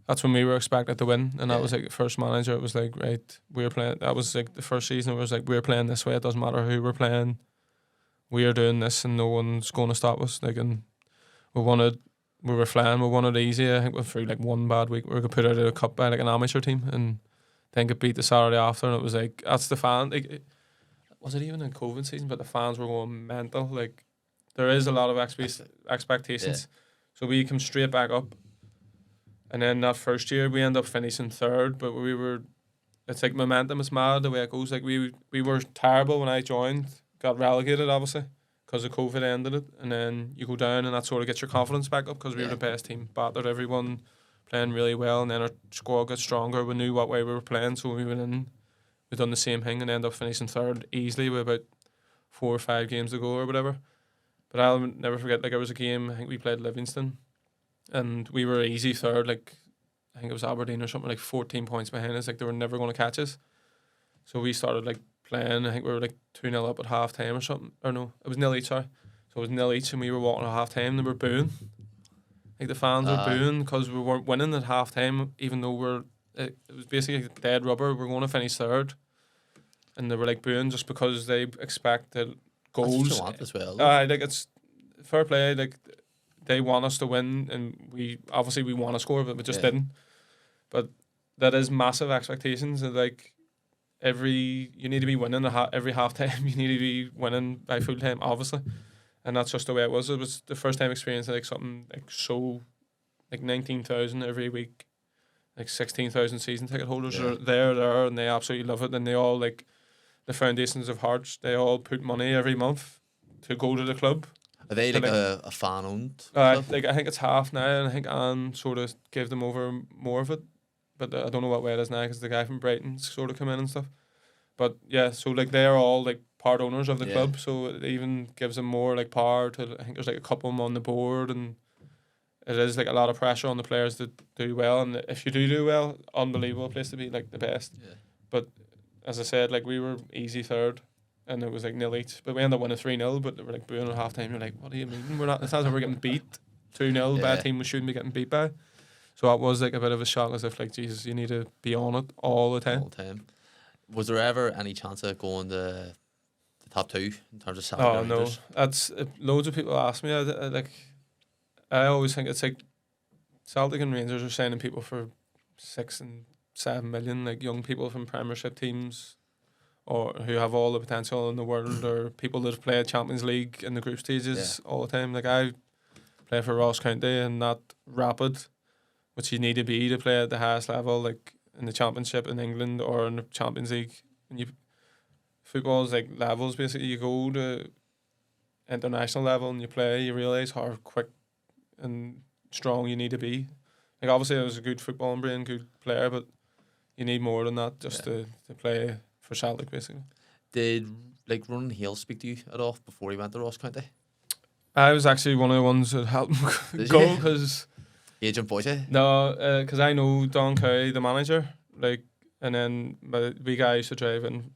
that's when we were expected to win, and that was like the first manager. It was like, right, we're playing. That was like the first season. It was like, we're playing this way. It doesn't matter who we're playing. We are doing this, and no one's going to stop us. Like, and we were flying. We won it easy. I think we through like one bad week. We got put out of the cup by like an amateur team, and then get beat the Saturday after, and it was like, that's the fan. Like, was it even in COVID season? But the fans were going mental. Like, there is a lot of expectations. So we come straight back up. And then that first year, we end up finishing third. But it's like momentum is mad the way it goes. Like, we were terrible when I joined. Got relegated, obviously, because of COVID ended it. And then you go down and that sort of gets your confidence back up because we were the best team. Battered everyone, playing really well. And then our squad got stronger. We knew what way we were playing. So we went in. We done the same thing and ended up finishing third easily with about 4 or 5 games to go or whatever. But I'll never forget, like, there was a game, I think we played Livingston, and we were easy third, like, I think it was Aberdeen or something, like 14 points behind us, like they were never going to catch us. So we started, like, playing, I think we were, like, 2-0 up at half-time or something, or no, it was 0 each, sorry. So it was 0 each and we were walking at half-time and they were booing. Like, the fans were booing because we weren't winning at half-time, even though it was basically like dead rubber, we're going to finish third. And they were, like, booing just because they expected goals. That's what you want as well. Like, it's fair play. Like, they want us to win, and we want to score, but we just didn't. But that is massive expectations. And, like, you need to be winning every half time. You need to be winning by full time, obviously, and that's just the way it was. It was the first time experience like something like so, like 19,000 every week, like 16,000 season ticket holders are there, and they absolutely love it, and they all like. The foundations of Hearts, they all put money every month to go to the club. Are they like a fan-owned club? Like, I think it's half now, and I think Anne sort of gave them over more of it. But I don't know what way it is now, because the guy from Brighton's sort of come in and stuff. But yeah, so like they're all like part owners of the club, so it even gives them more like power to, I think there's like a couple of them on the board, and it is like a lot of pressure on the players to do well. And if you do well, unbelievable place to be, like the best. Yeah. But as I said, like we were easy third, and it was like 0 each. But we ended up winning 3-0. But they were like booing at half time. You're like, what do you mean? We're not. It's not that we're getting beat 2-0 by a team we shouldn't be getting beat by. So that was like a bit of a shock, as if like, Jesus, you need to be on it all the time. All the time. Was there ever any chance of going to the top 2 in terms of salary? Oh no, that's loads of people ask me. I always think it's like Celtic and Rangers are signing people for 6 and 7 million, like young people from Premiership teams, or who have all the potential in the world, or people that have played Champions League in the group stages all the time. Like I play for Ross County and not Rapid, which you need to be to play at the highest level, like in the Championship in England or in the Champions League. And football is like levels basically. You go to international level and you play, you realise how quick and strong you need to be. Like obviously I was a good football brain, good player, but you need more than that just to play for Celtic, basically. Did like Ronan Hale speak to you at all before he went to Ross County? I was actually one of the ones that helped him go, because Agent Boycey? No, because I know Don Cowie, the manager, like, and then the wee guy I used to drive in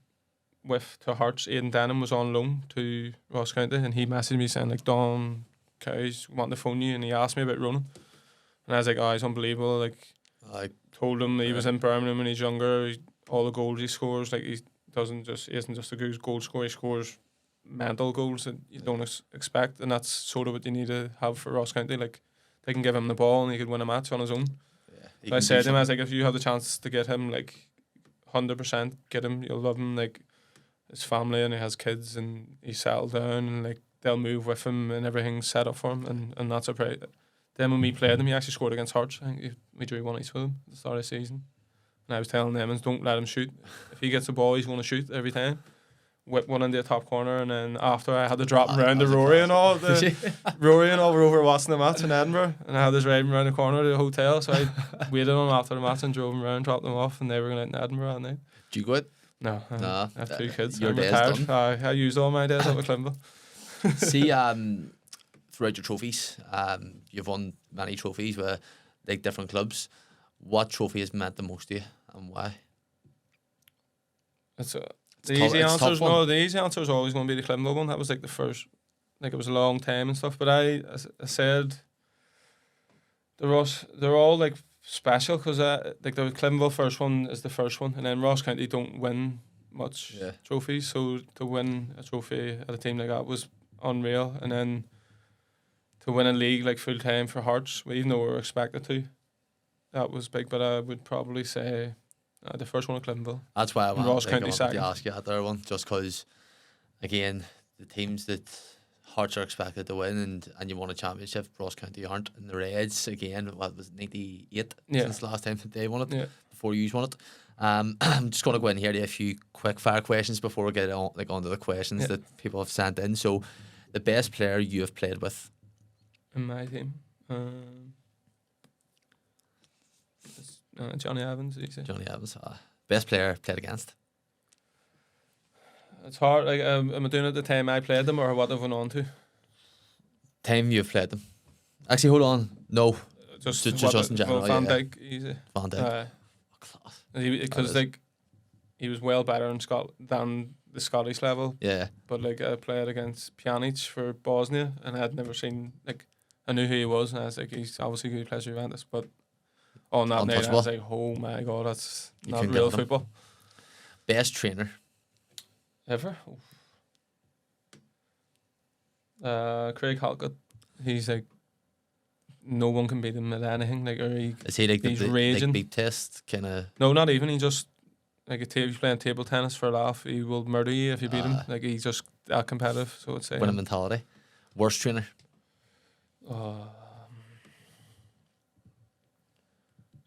with to Hearts, Aidan Denham, was on loan to Ross County, and he messaged me saying like, Don Cowie's wanting to phone you, and he asked me about Ronan, and I was like, oh, he's unbelievable. Like, I told him he was in Birmingham when he's younger. All the goals he scores, like he isn't just a good goal scorer. He scores mental goals that you don't expect, and that's sort of what you need to have for Ross County. Like they can give him the ball and he could win a match on his own. Yeah, so I said to him, I was like, if you have the chance to get him, like 100%, get him. You'll love him. Like his family, and he has kids, and he's settled down, and like they'll move with him, and everything's set up for him, and that's a prize. Then when we played him, he actually scored against Hearts. I think we drew 1 each with him at the start of the season. And I was telling them, don't let him shoot. If he gets the ball, he's going to shoot every time. Whip one into the top corner, and then after I had to drop him round to Rory and all. Rory and all were over watching the match in Edinburgh, and I had to drive him around the corner to the hotel. So I waited on him after the match and drove him around, dropped them off, and they were going out in Edinburgh that night. Did you go out? No, I have 2 kids. Your I'm day's retired. done. I used all my days up at Clinville. See, throughout your trophies, you've won many trophies with like different clubs. What trophy has meant the most to you, and why? The easy answer is always going to be the Clinville one. That was like the first, like it was a long time and stuff. But I said, they're all like special, because like the Clinville first one is the first one, and then Ross County don't win much trophies, so to win a trophy at a team like that was unreal. And then to win a league like full time for Hearts, even though we were expected to, that was big. But I would probably say the first one at Clinville. That's why I Ross County wanted to ask you that there one, just because again, the teams that Hearts are expected to win and you won a championship, Ross County aren't. And the Reds, again, what was it, 98 since the last time that they won it, before you won it. I'm just going to go in here to a few quick fire questions before we get on onto the questions that people have sent in. So, the best player you have played with? In my team? Johnny Evans, easy. Johnny Evans. Best player played against? It's hard. Like, am I doing it the time I played them or what I've went on to? Time you've played them. Actually, hold on. No. Just in general. Van Dijk, easy. Van Dijk. Class. Because like he was well better in than the Scottish level. Yeah. But like I played against Pjanic for Bosnia, and I had never seen, like, I knew who he was, and I was like, he's obviously good player for Juventus, but on that night I was like, oh my god, that's not real football. Best trainer ever? Craig Halkett. He's like, no one can beat him at anything. Like, or is he like he's the raging. like beat test kind of? No, not even. He just, like, if he's playing table tennis for a laugh, he will murder you if you beat him. Like, he's just that competitive. So I'd say winning mentality. Worst trainer? Trying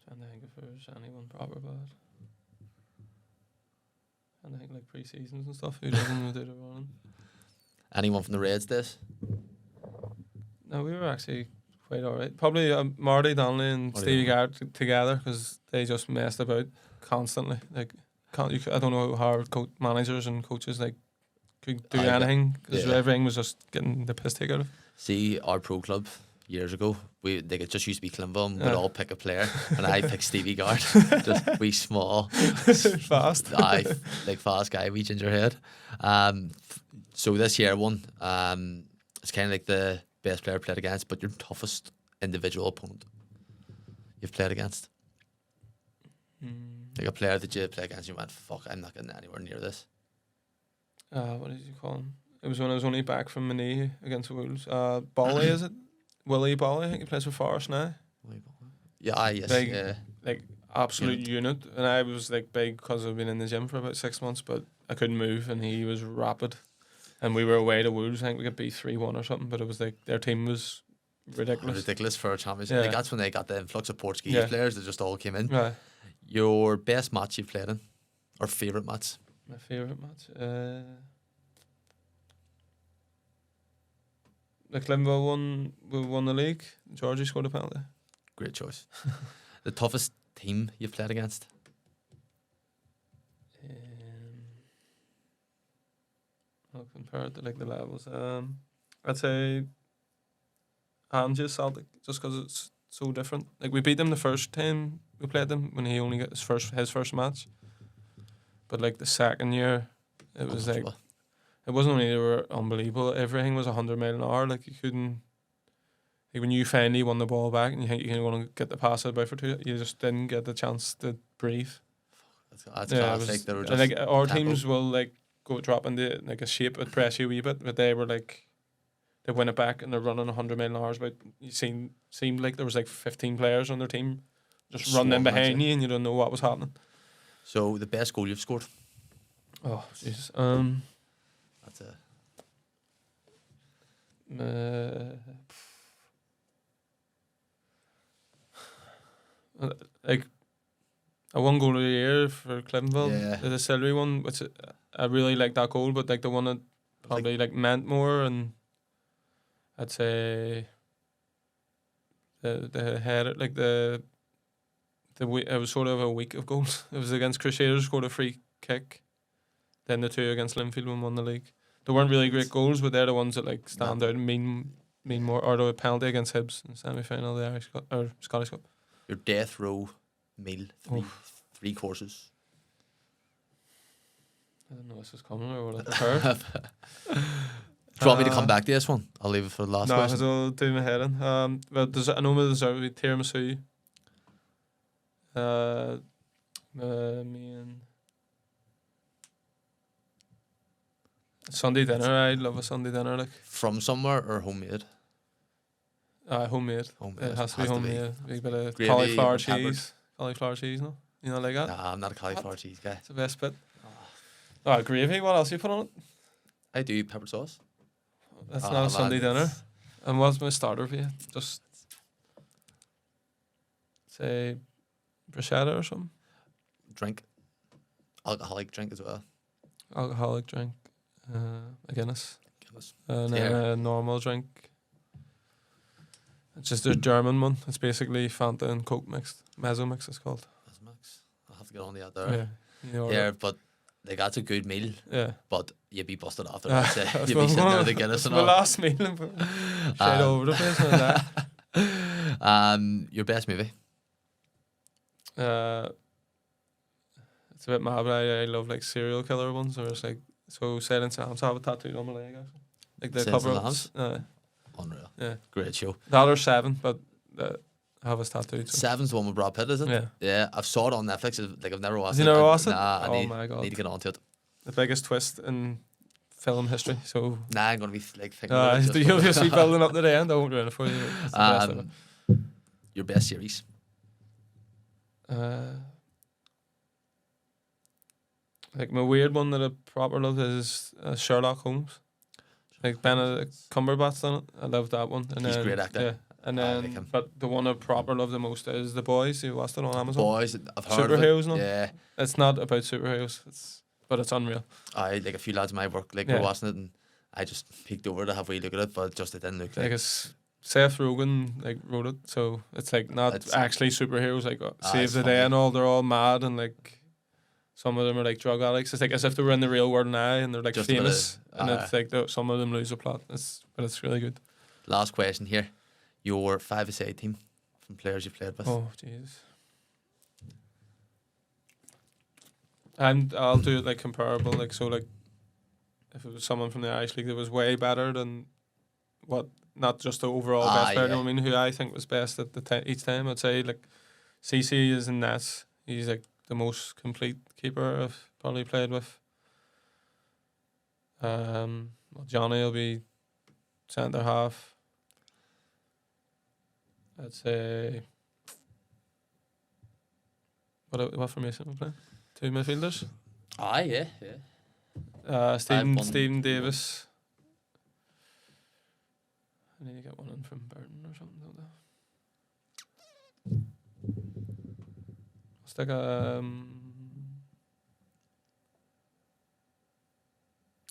to think if there's anyone proper bad. Trying to think like pre-seasons and stuff. Who doesn't do the running? Anyone from the Reds days? No, we were actually quite alright. Probably Marty Donnelly and Stevie Garrett together, because they just messed about constantly. Like, I don't know how hard managers and coaches like could do anything, because everything was just getting the piss taken out of. See, our pro club years ago, it just used to be Clinville, and we'd all pick a player, and I picked Stevie Garrett, just wee small, fast, fast guy, wee ginger head. So this year one, it's kind of like the best player played against, but your toughest individual opponent you've played against. Like a player that you played against, you went, fuck, I'm not getting anywhere near this. What did you call him? It was when I was only back from my knee against the Wolves. Bolly, is it? Willie Bolly, I think he plays for Forest now. Yeah, yes. Big, like, absolute unit. And I was like big because I've been in the gym for about 6 months, but I couldn't move, and he was rapid. And we were away to Wolves. I think we got beat 3-1 or something, but it was like their team was ridiculous. Ridiculous for a championship. Like, that's when they got the influx of Portuguese players that just all came in. Right. Your best match you've played in, or favourite match? My favourite match? The Clinville won the league. Georgie scored a penalty. Great choice. The toughest team you've played against? I'll compare it to like the levels. I'd say Angers Celtic, just because it's so different. Like, we beat them the first time we played them when he only got his first match. But like the second year, it was like, it wasn't only they were unbelievable. Everything was 100 mile an hour. Like, you couldn't. Like, when you finally won the ball back and you think you're going to get the pass about for two, you just didn't get the chance to breathe. That's classic. They were just like, our teams will like go drop into like a shape and press you a wee bit, but they were like, they win it back and they're running 100 mile an hour. But you seemed like there was like 15 players on their team just running in behind you, and you don't know what was happening. So, the best goal you've scored? Oh, Jesus. That's a. Like, I won goal of the year for Clinville, the Sillery one, which I really like that goal, but like the one that probably like meant more, and I'd say the header, like it was sort of a week of goals. It was against Crusaders, scored a free kick, then the two against Linfield and won the league. They weren't really great goals, but they're the ones that like stand out and mean more. Or the penalty against Hibs in the semi-final of the Irish Cup, or Scottish Cup. Your death row meal, three courses. I didn't know this was coming, or what I prepared. Do you want me to come back to this one? I'll leave it for the last question. No, because I'll do my head in. But I know there's a tiramisu. Me and Sunday dinner. I love a Sunday dinner. Like, from somewhere or homemade? Homemade. It has to be homemade. A bit of gravy, cauliflower cheese. Cauliflower cheese, no? You know, like that? Nah, I'm not a cauliflower cheese guy. It's the best bit. Gravy. What else you put on it? I do pepper sauce. That's Oh, not a man, Sunday dinner. And what's my starter for you? Just say bruschetta or something. Drink. Alcoholic drink as well. Alcoholic drink. A Guinness. Guinness. And then Yeah. a normal drink. It's just a German one. It's basically Fanta and Coke mixed. Mezzo mix it's called. That's max. I'll have to get on the out there. Yeah. You know Yeah, but like that's a good meal. Yeah. But you'd be busted after That's that. my- You'd be sitting there with the Guinness and my all. last meal. Straight over the place and that. Your best movie? It's a bit mad, but I love like serial killer ones, or it's like so Silent Sam's. I have a tattoo on my leg actually. Like the Silence cover of the ups. Unreal. Yeah. Great show. That or Seven, but I have his tattoo. So. Seven's the one with Brad Pitt, is it? Yeah. Yeah, I've saw it on Netflix. Like I've never watched Has it. he never watched it? Nah, I Oh need, my God. need to get onto it. The biggest twist in film history. So Nah, I'm gonna be like thinking about it. you'll just be building up to the end. I won't ruin it for you. It's the best of it. Your best series? Like my weird one that I proper love is Sherlock Holmes. Like Benedict Cumberbatch's done it. I love that one. And He's a then, great actor. Yeah. And I then, like him. but the one I proper love the most is The Boys. You watched it on Amazon. Boys, I've heard of Superheroes it. and all? Yeah, It's not about superheroes. But it's unreal. I like a few lads in my work like Yeah. were watching it, and I just peeked over to have a wee look at it, but just it didn't look Like like. it's Seth Rogen like wrote it, so it's like not It's- actually superheroes like save it's the funny. day and all. They're all mad and like some of them are like drug addicts. It's like as if they were in the real world now and they're like Just a bit of- famous, and it's like some of them lose a plot. But it's really good. Last question here. Your 5-a-side team from players you played with. Oh jeez. And I'll do it like comparable, like so like if it was someone from the Irish League that was way better than what not just the overall best player, you know what I mean, who I think was best at the each time, I'd say like CC is in nets. He's like the most complete keeper I've probably played with. Well, Johnny will be centre half. I'd say what formation we playing? 2 midfielders. Yeah. Stephen Davis. I need to get one in from Burton or something like that. I'll stick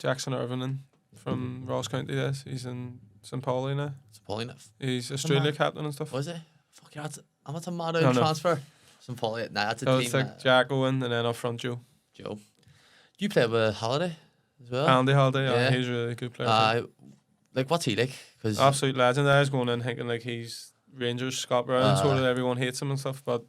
Jackson Irvine in from Ross County days. He's in St. Pauli now. It's Pauline. He's Australia man. captain and stuff. Was it? Fuck yeah, that's a mad No, no. transfer. Some Pauline. Nah, that's a I'll team. stick Jack Owen and then up front Joe. Joe. You play with Holiday as well. Andy Holiday, Yeah. he's a really good player. Like what's he like? Because Absolute legend. I was going in thinking like he's Rangers, Scott Brown, sort of Uh, everyone hates him and stuff, but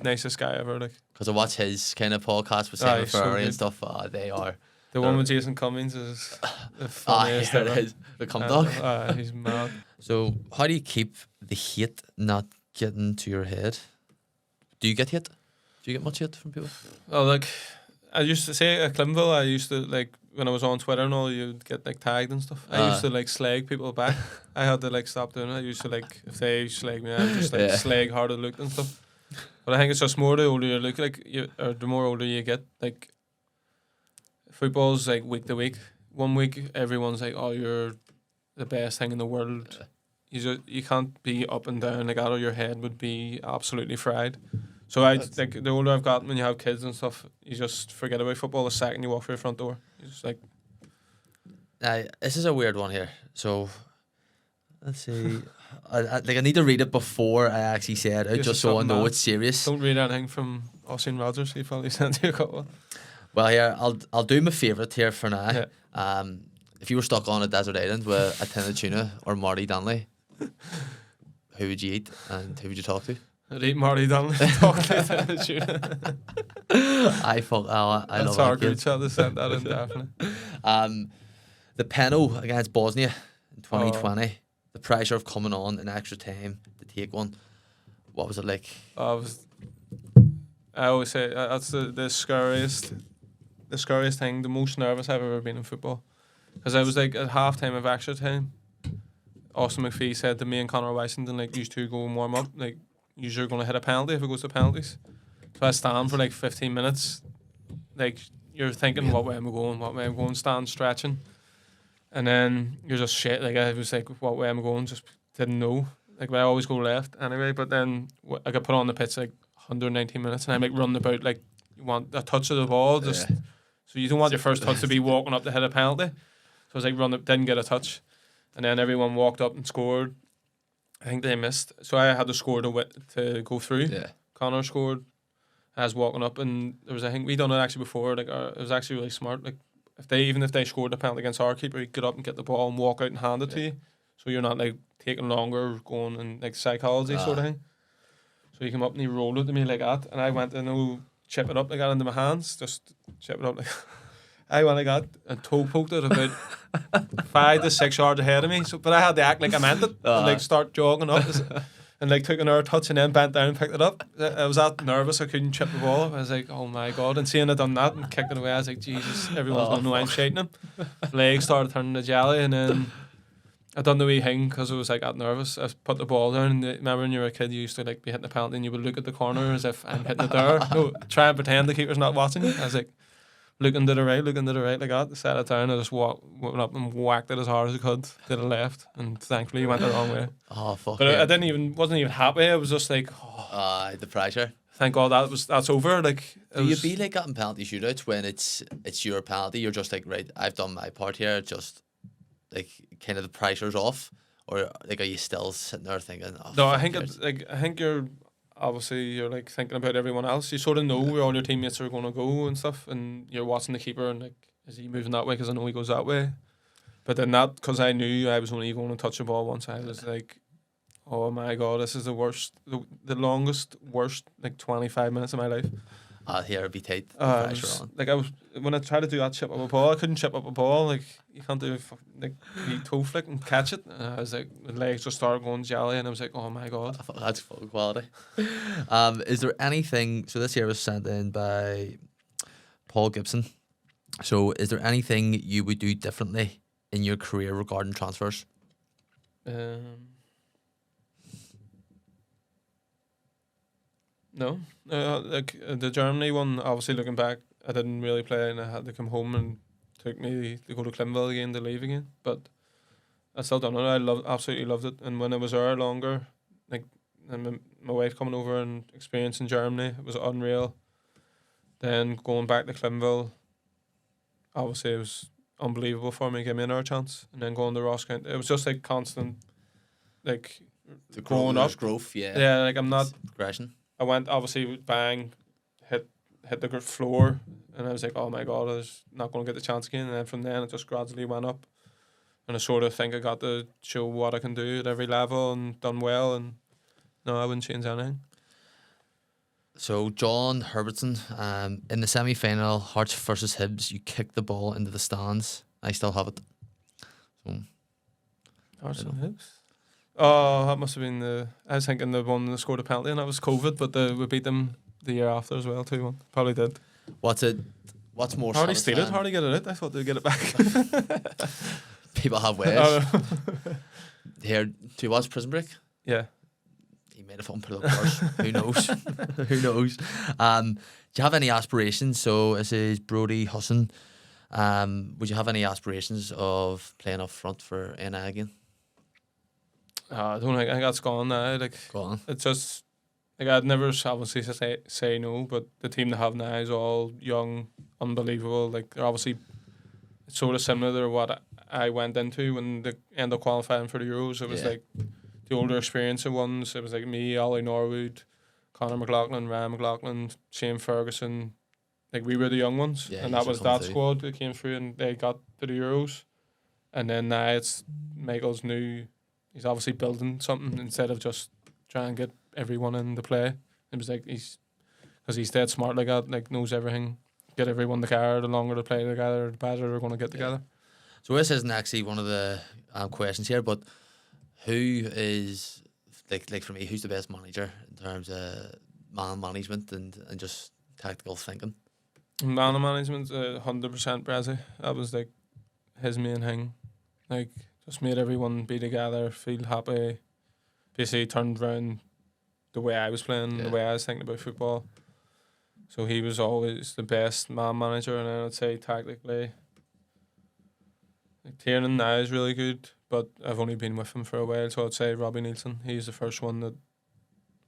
nicest guy ever. Like I watch his kind of podcast with Aye, Simon he's so Ferrari and good. stuff. They are. the one with Jason Cummings is the Ah, funniest here it ever. is. The cum dog. He's mad. So how do you keep the hate not getting to your head? Do you get hate? Do you get much hate from people? Well, like I used to say at Clinville, I used to like when I was on Twitter and all, you'd get like tagged and stuff. I used to like slag people back. I had to like stop doing it. I used to like if they slag me, I would just like Yeah. slag how to look and stuff. But I think it's just more the older you look, like or the more older you get, like football's like week to week. 1 week everyone's like, "Oh, you're the best thing in the world." You can't be up and down like that, or your head would be absolutely fried. So I like the older I've gotten, when you have kids and stuff, you just forget about football the second you walk through your front door. You just like This is a weird one here. So let's see. I need to read it before I actually say it out, This just is so I something know mad. it's serious. don't read anything from Austin Rogers. He probably sent you a couple. Well, here I'll do my favourite here for now. Yeah. If you were stuck on a desert island with a tin of tuna or Marty Danley, who would you eat and who would you talk to? I'd eat Marty Dunley. Talk to the tuna. I love That's that our kid. group chat. They sent that in definitely. The penalty against Bosnia in 2020, the pressure of coming on in extra time to take one. What was it like? I always say that's the scariest thing, the most nervous I've ever been in football. Because I was like at half time of extra time, Austin McPhee said to me and Conor Wysington, like, you two go and warm up, like, you're going to hit a penalty if it goes to penalties. So I stand for like 15 minutes, like, you're thinking, what way am I going, stand stretching. And then you're just shit. Like I was like, what way am I going? Just didn't know. Like I always go left anyway. But then I got put on the pitch like 119 minutes, and I'm like running about like you want a touch of the ball, just so you don't want your first touch to be walking up to hit a penalty. So I was like running, didn't get a touch, and then everyone walked up and scored. I think they missed, so I had to score to go through. Yeah. Connor scored. I was walking up, and there was, I think we done it actually before. Like it was actually really smart. Like if they scored a penalty against our keeper, you get up and get the ball and walk out and hand it to you, so you're not like taking longer going and like psychology sort of thing. So he came up and he rolled it to me like that, and I went to chip it up like that into my hands, just chip it up like. I went like that and toe poked it about 5 to 6 yards ahead of me. So, but I had to act like I meant it and like start jogging up and like took another touch and then bent down and picked it up. I was that nervous I couldn't chip the ball up. I was like, oh my god! And seeing I done that and kicked it away, I was like, Jesus, everyone's gonna know I'm shading him. Legs started turning to jelly, and then I done the wee thing because I was like that nervous. I put the ball down, and remember when you were a kid, you used to like be hitting the penalty and you would look at the corner as if I'm hitting it there. No, try and pretend the keeper's not watching you. I was like. Looking to the right like that, set it down, I just went up and whacked it as hard as I could to the left, and thankfully went the wrong way. Oh fuck! But I wasn't even happy. I was just like, the pressure. Thank God that's over. Like, do you be like that in penalty shootouts when it's your penalty? You're just like, right, I've done my part here. Just like kind of the pressure's off, or like are you still sitting there thinking? Oh, no, I think you're. Obviously, you're like thinking about everyone else. You sort of know where all your teammates are going to go and stuff, and you're watching the keeper and like, is he moving that way? Because I know he goes that way. But then that, because I knew I was only going to touch the ball once, I was like, oh my god, this is the worst, the longest, worst like 25 minutes of my life. Here it'd be tight. Pressure on. Like when I tried to do that chip up a ball, I couldn't chip up a ball. Like you can't do like toe flick and catch it. And I was like, the legs just started going jelly, and I was like, oh my god, that's full quality. Is there anything? So this year was sent in by Paul Gibson. So is there anything you would do differently in your career regarding transfers? No, like the Germany one. Obviously, looking back, I didn't really play, and I had to come home and took me to go to Clinville again to leave again. But I still done it. I absolutely loved it. And when I was there longer, like and my wife coming over and experiencing Germany, it was unreal. Then going back to Clinville, obviously it was unbelievable for me. Give me another chance, and then going to Ross County. It was just like constant, like The growing up. growth, yeah. Yeah, like I'm not. It's progression. I went obviously bang, hit the floor, and I was like, oh my god, I was not going to get the chance again. And then from then it just gradually went up, and I sort of think I got to show what I can do at every level and done well. And no, I wouldn't change anything. So John Herbertson, in the semi-final, Hearts versus Hibs, you kicked the ball into the stands. I still have it. So, Hearts and Hibs. Oh, that must have been I was thinking the one that scored a penalty, and that was COVID, but we beat them the year after as well, 2-1. Probably did. What's more Hardy steal it? satisfying? Hardy get it out? I thought they'd get it back. People have ways. Here, do you watch Prison Break? Yeah. He made a fun put it up first. Who knows? Who knows? Do you have any aspirations? So this is Brody Husson. Would you have any aspirations of playing up front for NI again? I don't think that's gone now. Like, Go on. it's just like I'd never obviously say no, but the team they have now is all young, unbelievable. Like they're obviously sort of similar to what I went into when they ended up qualifying for the Euros. It was like the older experienced ones. It was like me, Ollie Norwood, Conor McLaughlin, Ryan McLaughlin, Shane Ferguson. Like we were the young ones, and that was that squad that came through and they got to the Euros. And then now it's Michael's new. He's obviously building something instead of just trying to get everyone in the play. It was like because he's dead smart like that, like knows everything. Get everyone together. The longer they play together, the better they're going to get together. So this isn't actually one of the questions here, but who is like for me, who's the best manager in terms of man management and just tactical thinking? Man management, 100% Brazzy. That was like his main thing. Like. Just made everyone be together, feel happy. Basically turned around the way I was playing, the way I was thinking about football. So he was always the best man manager, and then I'd say tactically, Tiernan now is really good, but I've only been with him for a while, so I'd say Robbie Nielsen. He's the first one that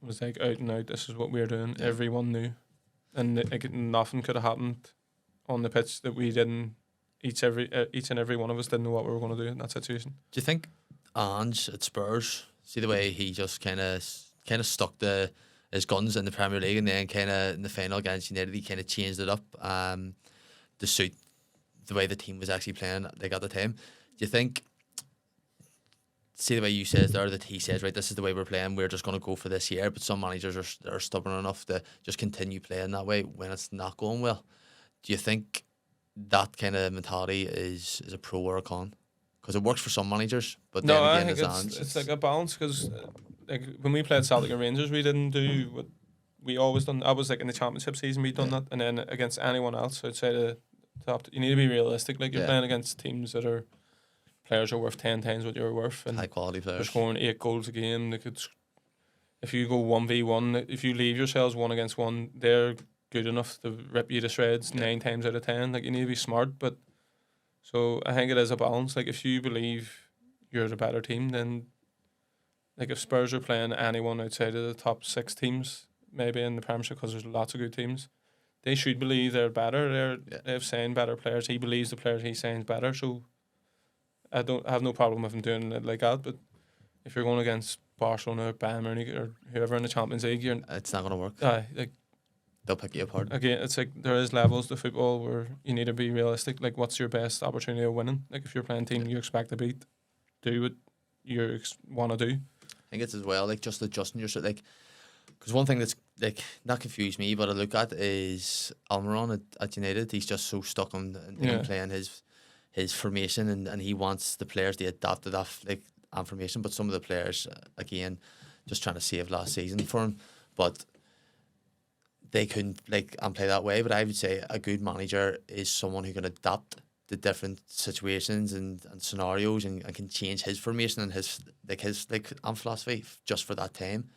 was like out and out. This is what we're doing. Yeah. Everyone knew, and nothing could have happened on the pitch that we didn't. Each and every one of us didn't know what we were going to do in that situation. Do you think Ange at Spurs, see the way he just kind of stuck his guns in the Premier League, and then kind of in the final against United, he kind of changed it up to suit the way the team was actually playing like at the time. Do you think, see the way you says there, that he says, right, this is the way we're playing, we're just going to go for this year, but some managers are stubborn enough to just continue playing that way when it's not going well. Do you think that kind of mentality is a pro or a con? Because it works for some managers, but No, then I again, think it's like a balance, because like when we played Celtic and Rangers, we didn't do what we always done. I was like in the championship season, we done that, and then against anyone else outside the top, you need to be realistic. Like you're playing against teams that are players are worth 10 times what you're worth, and high quality they're players. scoring 8 goals a game. They could, if you go 1v1, if you leave yourselves 1 against 1, they're good enough to rip you to shreds 9 times out of 10. Like you need to be smart, but so I think it is a balance. Like if you believe you're the better team, then like if Spurs are playing anyone outside of the top 6 teams, maybe in the Premiership, because there's lots of good teams, they should believe they're better. They've signed better players. He believes the players he signs better. So I have no problem with him doing it like that. But if you're going against Barcelona or Bayern Munich or whoever in the Champions League, It's not going to work. like They'll pick you apart. again, it's like there is levels to football where you need to be realistic. Like, what's your best opportunity of winning? Like, if you're playing a team you expect to beat, do what you want to do. I think it's as well, like, just adjusting yourself. Like, because one thing that's, like, not confused me, but I look at is Almiron at United. He's just so stuck on playing his formation, and he wants the players to adapt to that, like, formation. But some of the players, again, just trying to save last season for him. But they couldn't and play that way. But I would say a good manager is someone who can adapt to different situations and scenarios, and can change his formation and his philosophy just for that time.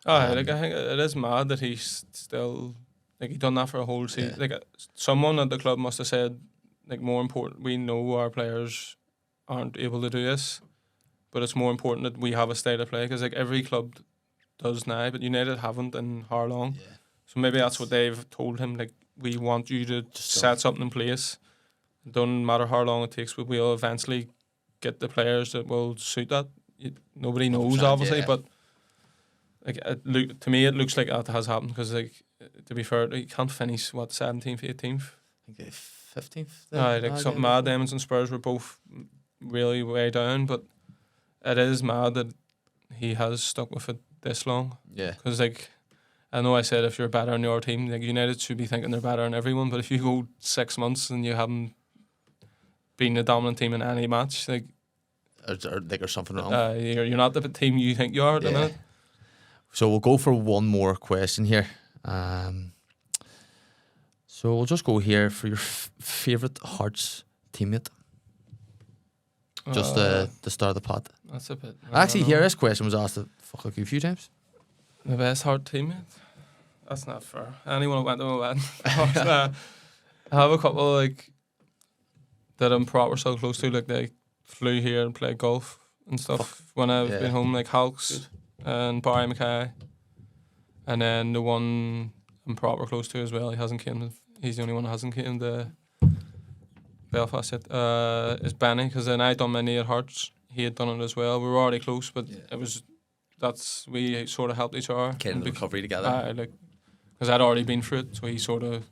I think it is mad that he's still he done that for a whole season. Yeah. Like someone at the club must have said, like, more important, we know our players aren't able to do this, but it's more important that we have a style of play, because like every club does now, but United haven't in how long. Yeah. So maybe that's what they've told him. Like, we want you to set something in place. It doesn't matter how long it takes, but we'll eventually get the players that will suit that. Nobody knows, obviously, but like to me, it looks like that has happened, because like, to be fair, he can't finish 17th, 18th. I think 15th. Like something mad. Demons and Spurs were both really way down, but it is mad that he has stuck with it this long. Yeah. Because like, I know I said if you're better in your team, like United should be thinking they're better than everyone, but if you go 6 months and you haven't been the dominant team in any match, like, there's something wrong. you're not the team you think you are at the minute. So we'll go for one more question here. So we'll just go here for your favourite Hearts teammate. Just the start of the pot. That's a bit. Actually, here this question was asked a few times. The best Heart teammate? That's not fair. Anyone who went to my wedding. I have a couple like that I'm proper so close to. Like, they flew here and played golf and stuff when I've been home. Like Halks and Barry Mackay, and then the one I'm proper close to as well. He hasn't came. He's the only one that hasn't came to Belfast yet. Is Benny, because then I done my knee at Hearts. He had done it as well. We were already close, but it was. We sort of helped each other. Kind of the recovery together. Because I'd already been through it, so he sort of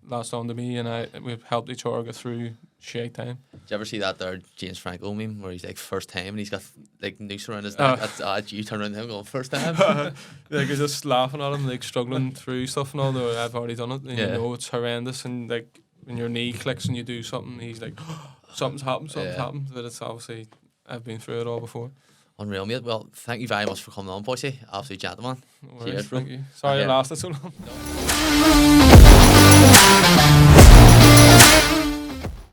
latched on to me, and we've helped each other get through shake time. Did you ever see that there James Franco meme where he's like first time and he's got like noose around his neck? That's you turn around to him going first time. Like, you're just laughing at him, like struggling through stuff and all. Though I've already done it, and you know it's horrendous. And like when your knee clicks and you do something, he's like, something's happened. But it's obviously I've been through it all before. Unreal, mate. Well, thank you very much for coming on, Boycey. Absolute gentleman. No worries, Cheers, bro. thank you. Sorry it lasted so long.